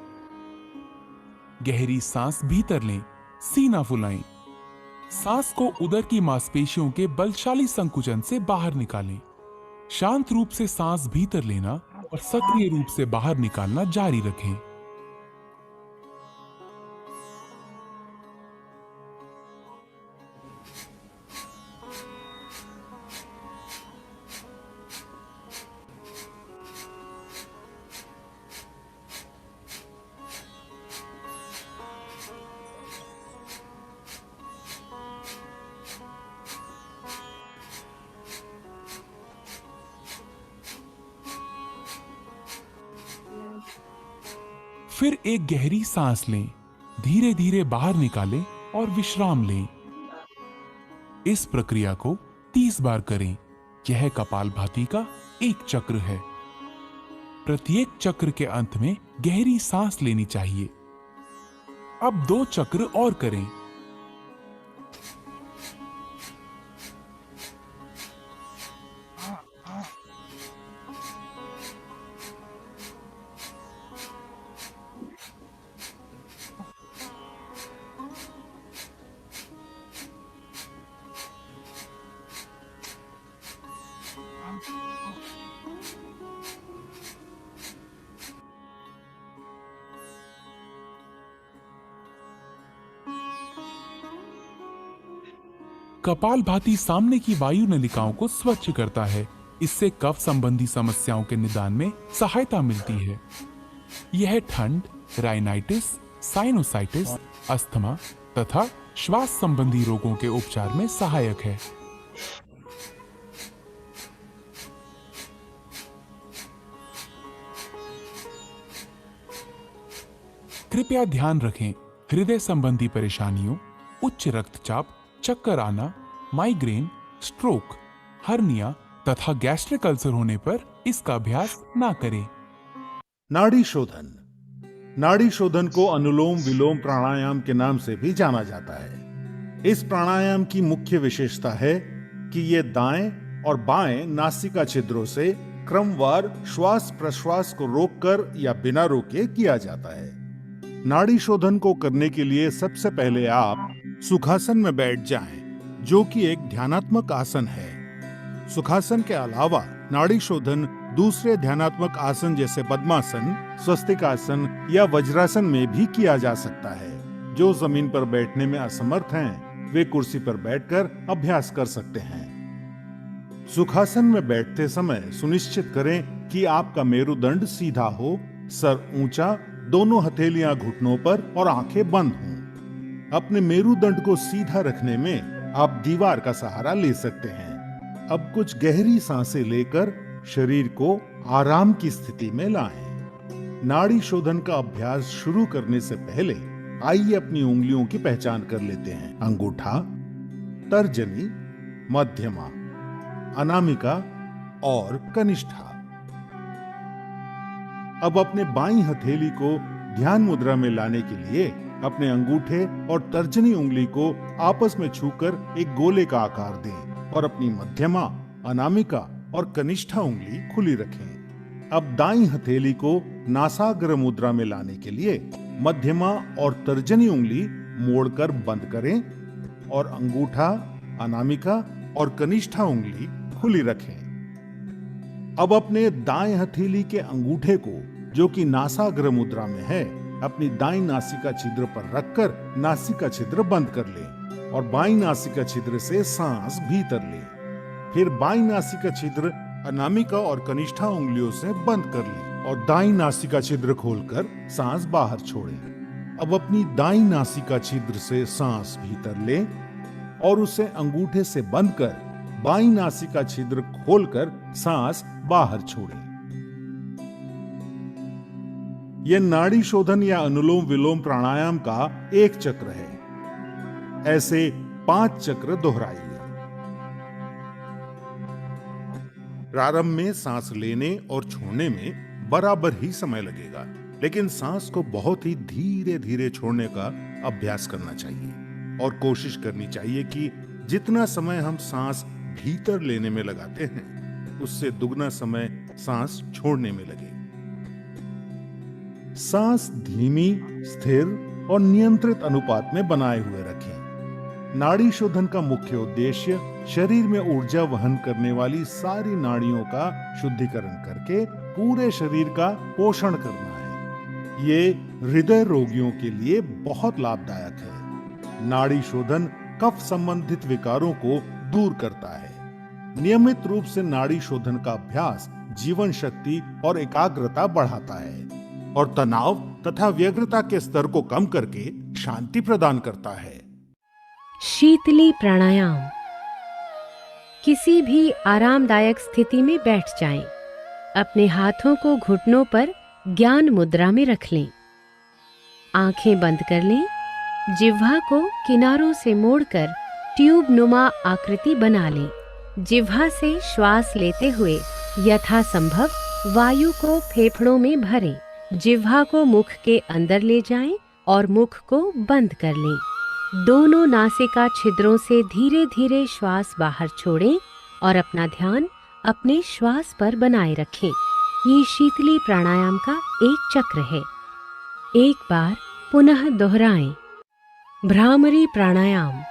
गहरी सांस भीतर लें, सीना फुलाएं। सांस को उदर की मांसपेशियों के बलशाली संकुचन से बाहर निकालें। शांत रूप से सांस भीतर लेना और सक्रिय रूप से बाहर निकालना जारी रखें। फिर एक गहरी सांस लें, धीरे धीरे बाहर निकालें और विश्राम लें। इस प्रक्रिया को 30 बार करें। यह कपालभाति का एक चक्र है। प्रत्येक चक्र के अंत में गहरी सांस लेनी चाहिए। अब 2 चक्र और करें। कपालभाति सामने की वायु नलिकाओं को स्वच्छ करता है। इससे कफ संबंधी समस्याओं के निदान में सहायता मिलती है। यह ठंड, राइनाइटिस, साइनोसाइटिस, अस्थमा तथा श्वास संबंधी रोगों के उपचार में सहायक है। कृपया ध्यान रखें, हृदय संबंधी परेशानियों, उच्च रक्तचाप, चक्कर आना, माइग्रेन, स्ट्रोक, हर्निया तथा गैस्ट्रिक अल्सर होने पर इसका अभ्यास ना करें। नाड़ी शोधन। नाड़ी शोधन को अनुलोम विलोम प्राणायाम के नाम से भी जाना जाता है। इस प्राणायाम की मुख्य विशेषता है कि ये दाएं और बाएं नासिका छिद्रों से क्रमवार श्वास प्रश्वास को रोककर या बिना रोके किया जाता है। नाड़ी शोधन को करने के लिए सबसे पहले आप सुखासन में बैठ जाएं, जो कि एक ध्यानात्मक आसन है। सुखासन के अलावा नाड़ी शोधन दूसरे ध्यानात्मक आसन जैसे पद्मासन, स्वस्तिकासन या वज्रासन में भी किया जा सकता है। जो जमीन पर बैठने में असमर्थ हैं, वे कुर्सी पर बैठकर अभ्यास कर सकते हैं। सुखासन में बैठते समय सुनिश्चित करें कि आपका मेरुदंड सीधा हो, सर ऊंचा, दोनों हथेलियां घुटनों पर और आंखें बंद हों। अपने मेरुदंड को सीधा रखने में आप दीवार का सहारा ले सकते हैं। अब कुछ गहरी सांसें लेकर शरीर को आराम की स्थिति में लाएं। नाड़ी शोधन का अभ्यास शुरू करने से पहले आइए अपनी उंगलियों की पहचान कर लेते हैं। अंगूठा, तर्जनी, मध्यमा, अनामिका और कनिष्ठा। अब अपने बाईं हथेली को ध्यान मुद्रा में लाने के लिए अपने अंगूठे और तर्जनी उंगली को आपस में छूकर एक गोले का आकार दें और अपनी मध्यमा, अनामिका और कनिष्ठा उंगली खुली रखें। अब दाईं हथेली को नासाग्र मुद्रा में लाने के लिए मध्यमा और तर्जनी उंगली मोड़कर बंद करें और अंगूठा, अनामिका और कनिष्ठा उंगली खुली रखें। अब अपने दाएं हथेली के अंगूठे को, जो कि नासाग्र मुद्रा में है, अपनी दाईं नासिका छिद्र पर रखकर नासिका छिद्र बंद कर लें और बाईं नासिका छिद्र से सांस भीतर लें। फिर बाईं नासिका छिद्र अनामिका और कनिष्ठा उंगलियों से बंद कर लें और दाईं नासिका छिद्र खोलकर सांस बाहर छोड़ें। अब अपनी दाईं नासिका छिद्र से सांस भीतर लें और उसे अंगूठे से बंद कर बाईं नासिका छिद्र खोलकर सांस बाहर छोड़ें। यह नाड़ी शोधन या अनुलोम विलोम प्राणायाम का एक चक्र है। ऐसे 5 चक्र दोहराइए। प्रारंभ में सांस लेने और छोड़ने में बराबर ही समय लगेगा, लेकिन सांस को बहुत ही धीरे धीरे छोड़ने का अभ्यास करना चाहिए और कोशिश करनी चाहिए कि जितना समय हम सांस भीतर लेने में लगाते हैं उससे दुगना समय सांस छोड़ने में लगे। सांस धीमी, स्थिर और नियंत्रित अनुपात में बनाए हुए रखें। नाड़ी शोधन का मुख्य उद्देश्य शरीर में ऊर्जा वहन करने वाली सारी नाड़ियों का शुद्धिकरण करके पूरे शरीर का पोषण करना है। ये हृदय रोगियों के लिए बहुत लाभदायक है। नाड़ी शोधन कफ संबंधित विकारों को दूर करता है। नियमित रूप से नाड़ी शोधन का अभ्यास जीवन शक्ति और एकाग्रता बढ़ाता है और तनाव तथा व्यग्रता के स्तर को कम करके शांति प्रदान करता है। शीतली प्राणायाम। किसी भी आरामदायक स्थिति में बैठ जाएं। अपने हाथों को घुटनों पर ज्ञान मुद्रा में रख लें। आंखें बंद कर लें। जिह्वा को किनारों से मोड़कर ट्यूब नुमा आकृति बना लें। जिह्वा से श्वास लेते हुए यथासंभव वायु को फेफड़ों में भरें। जिह्वा को मुख के अंदर ले जाएं और मुख को बंद कर लें। दोनों नासिका छिद्रों से धीरे धीरे श्वास बाहर छोड़ें और अपना ध्यान अपने श्वास पर बनाए रखें। ये शीतली प्राणायाम का एक चक्र है। एक बार पुनः दोहराएं। भ्रामरी प्राणायाम।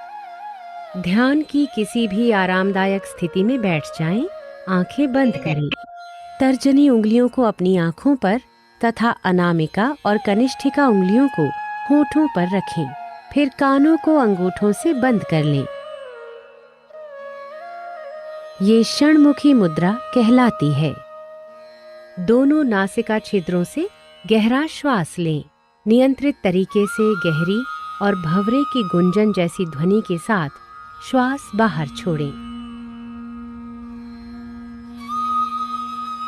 ध्यान की किसी भी आरामदायक स्थिति में बैठ जाएं, आंखें बंद करें। तर्जनी उंगलियों को अपनी आंखों पर तथा अनामिका और कनिष्ठिका उंगलियों को होठों पर रखें। फिर कानों को अंगूठों से बंद कर लें। ये षणमुखी मुद्रा कहलाती है। दोनों नासिका छिद्रों से गहरा श्वास लें। नियंत्रित तरीके से गहरी और भंवरे की गुंजन जैसी ध्वनि के साथ श्वास बाहर छोड़ें।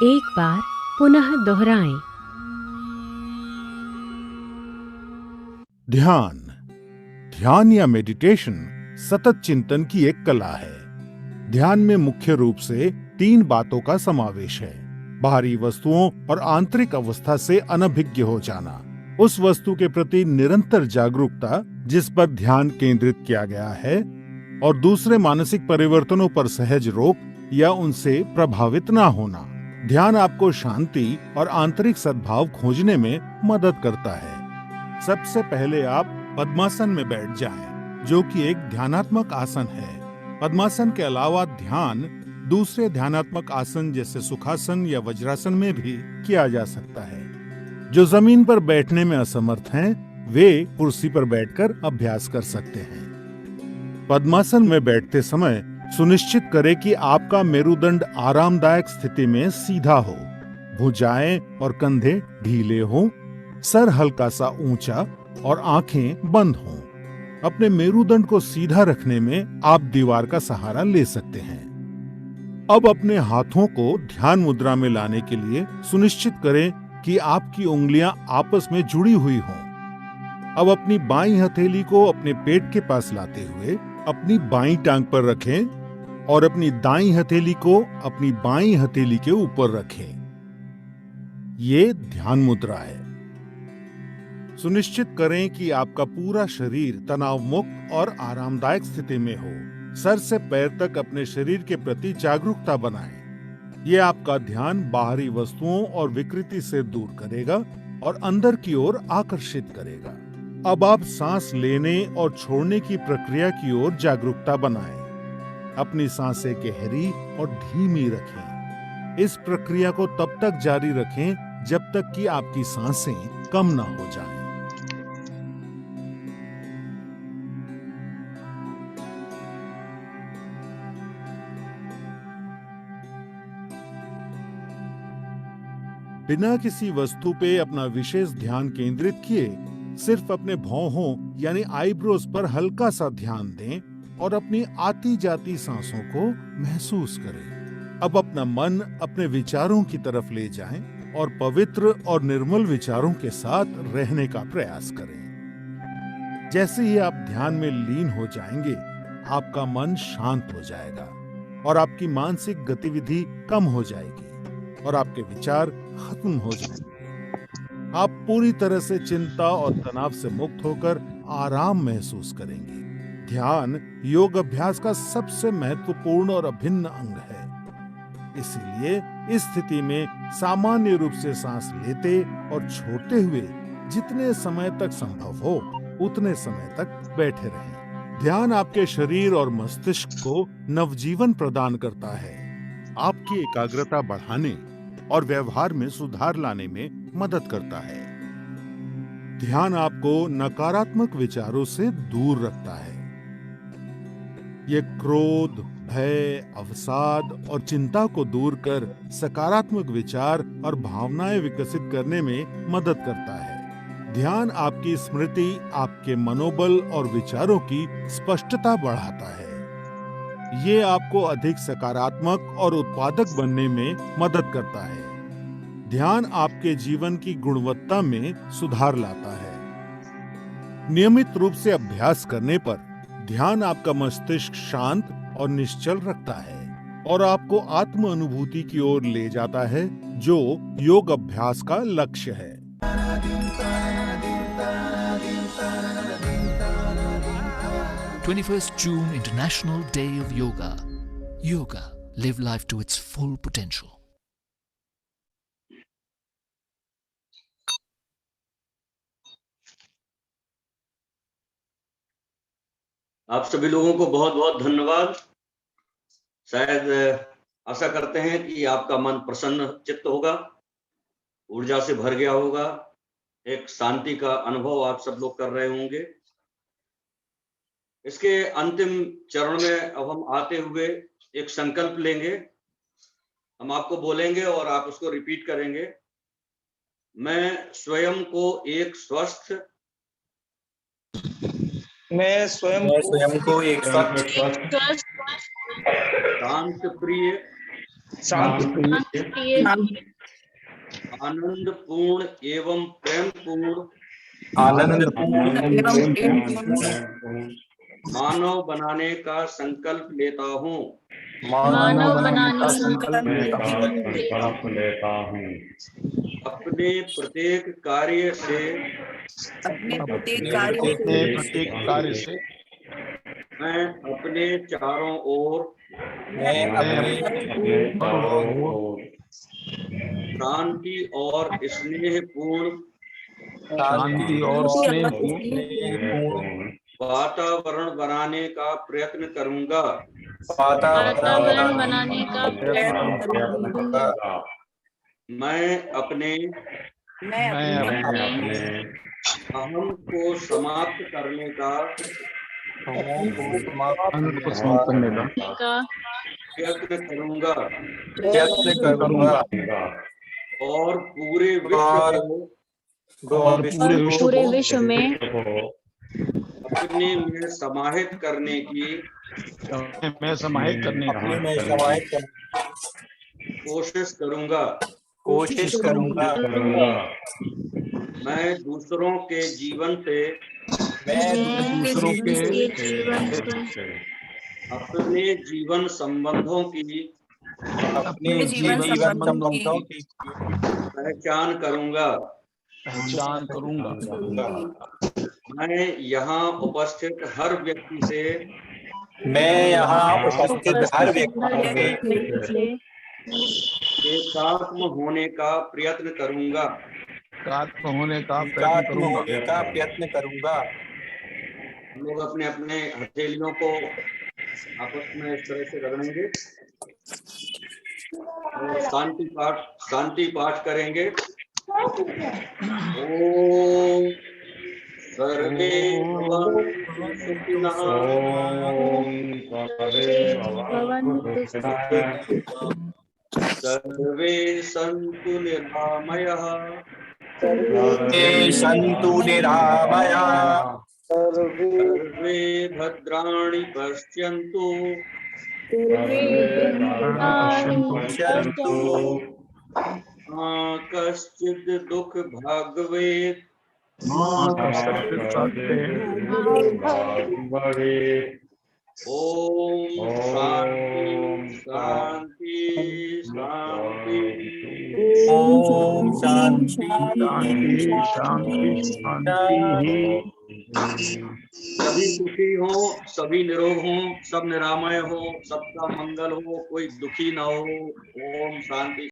एक बार पुनः दोहराएं। ध्यान या मेडिटेशन सतत चिंतन की एक कला है। ध्यान में मुख्य रूप से 3 बातों का समावेश है। बाहरी वस्तुओं और आंतरिक अवस्था से अनभिज्ञ हो जाना, उस वस्तु के प्रति निरंतर जागरूकता जिस पर ध्यान केंद्रित किया गया है, और दूसरे मानसिक परिवर्तनों पर सहज रोक या उनसे प्रभावित ना होना। ध्यान आपको शांति और आंतरिक सद्भाव खोजने में मदद करता है। सबसे पहले आप पद्मासन में बैठ जाएं, जो कि एक ध्यानात्मक आसन है। पद्मासन के अलावा ध्यान दूसरे ध्यानात्मक आसन जैसे सुखासन या वज्रासन में भी किया जा सकता है। जो जमीन पर बैठने में असमर्थ हैं, वे कुर्सी पर बैठकर अभ्यास कर सकते हैं। पद्मासन में बैठते समय सुनिश्चित करें कि आपका मेरुदंड आरामदायक स्थिति में सीधा हो, भुजाएं और कंधे ढीले हों, सर हल्का सा ऊंचा और आंखें बंद हों। अपने मेरुदंड को सीधा रखने में आप दीवार का सहारा ले सकते हैं। अब अपने हाथों को ध्यान मुद्रा में लाने के लिए सुनिश्चित करें कि आपकी उंगलियां आपस में जुड़ी हुई हों। अब अपनी बाईं हथेली को अपने पेट के पास लाते हुए अपनी बाईं टांग पर रखें और अपनी दाईं हथेली को अपनी बाईं हथेली के ऊपर रखें। ये ध्यान मुद्रा है। सुनिश्चित करें कि आपका पूरा शरीर तनाव मुक्त और आरामदायक स्थिति में हो। सर से पैर तक अपने शरीर के प्रति जागरूकता बनाएं। ये आपका ध्यान बाहरी वस्तुओं और विकृति से दूर करेगा और अंदर की ओर आकर्षित करेगा। अब आप सांस लेने और छोड़ने की प्रक्रिया की ओर जागरूकता बनाएं। अपनी सांसें गहरी और धीमी रखें। इस प्रक्रिया को तब तक जारी रखें जब तक कि आपकी सांसें कम ना हो जाएं। बिना किसी वस्तु पे अपना विशेष ध्यान केंद्रित किए सिर्फ अपने भौहों यानी आईब्रोज पर हल्का सा ध्यान दें और अपनी आती जाती सांसों को महसूस करें। अब अपना मन अपने विचारों की तरफ ले जाएं और पवित्र और निर्मल विचारों के साथ रहने का प्रयास करें। जैसे ही आप ध्यान में लीन हो जाएंगे, आपका मन शांत हो जाएगा और आपकी मानसिक गतिविधि कम हो जाएगी और आपके विचार खत्म हो जाएंगे। आप पूरी तरह से चिंता और तनाव से मुक्त होकर आराम महसूस करेंगे। ध्यान योग अभ्यास का सबसे महत्वपूर्ण और अभिन्न अंग है। इसीलिए इस स्थिति में सामान्य रूप से सांस लेते और छोड़ते हुए जितने समय तक संभव हो उतने समय तक बैठे रहें। ध्यान आपके शरीर और मस्तिष्क को नवजीवन प्रदान करता है, आपकी एकाग्रता बढ़ाने और व्यवहार में सुधार लाने में मदद करता है। ध्यान आपको नकारात्मक विचारों से दूर रखता है। ये क्रोध, भय, अवसाद और चिंता को दूर कर सकारात्मक विचार और भावनाएं विकसित करने में मदद करता है। ध्यान आपकी स्मृति, आपके मनोबल और विचारों की स्पष्टता बढ़ाता है। ये आपको अधिक सकारात्मक और उत्पादक बनने में मदद करता है। ध्यान आपके जीवन की गुणवत्ता में सुधार लाता है। नियमित रूप से अभ्यास करने पर ध्यान आपका मस्तिष्क शांत और निश्चल रखता है और आपको आत्म अनुभूति की ओर ले जाता है, जो योग अभ्यास का लक्ष्य है। 21st June International Day of Yoga. Yoga. Live life to its full potential. आप सभी लोगों को बहुत बहुत धन्यवाद। शायद आशा करते हैं कि आपका मन प्रसन्न चित्त होगा, ऊर्जा से भर गया होगा, एक शांति का अनुभव आप सब लोग कर रहे होंगे। इसके अंतिम चरण में अब हम आते हुए एक संकल्प लेंगे। हम आपको बोलेंगे और आप उसको रिपीट करेंगे। मैं स्वयं को एक स्वस्थ एक शांत प्रिय आनंद पूर्ण एवं प्रेम पूर्ण मानव बनाने का संकल्प लेता हूँ। अपने प्रत्येक कार्य से मैं अपने चारों ओर शांति और स्नेह पूर्ण वातावरण बनाने का प्रयत्न करूंगा। मैं अपने अहम को समाप्त करने का प्रयत्न करूंगा और पूरे विश्व में अपने में समाहित करने की कोशिश करूंगा। मैं दूसरों के जीवन से अपने जीवन संबंधों की पहचान करूंगा। मैं यहाँ उपस्थित हर व्यक्ति से एकात्म होने का प्रयत्न करूंगा। हम लोग अपने अपने हथेलियों को आपस में इस तरह से रगड़ेंगे और शांति पाठ करेंगे। ओम सर्वे भवन्तु सुखिनः सर्वे सन्तु निरामयाः सर्वे भद्राणि पश्यन्तु मा कश्चित् दुःख भाग् भवेत्। ओम शांति शांति शांति। ओम शांति शांति शांति। सभी सुखी हो, सभी निरोग हो, सब निरामय हो, सबका मंगल हो, कोई दुखी ना हो। ओम शांति।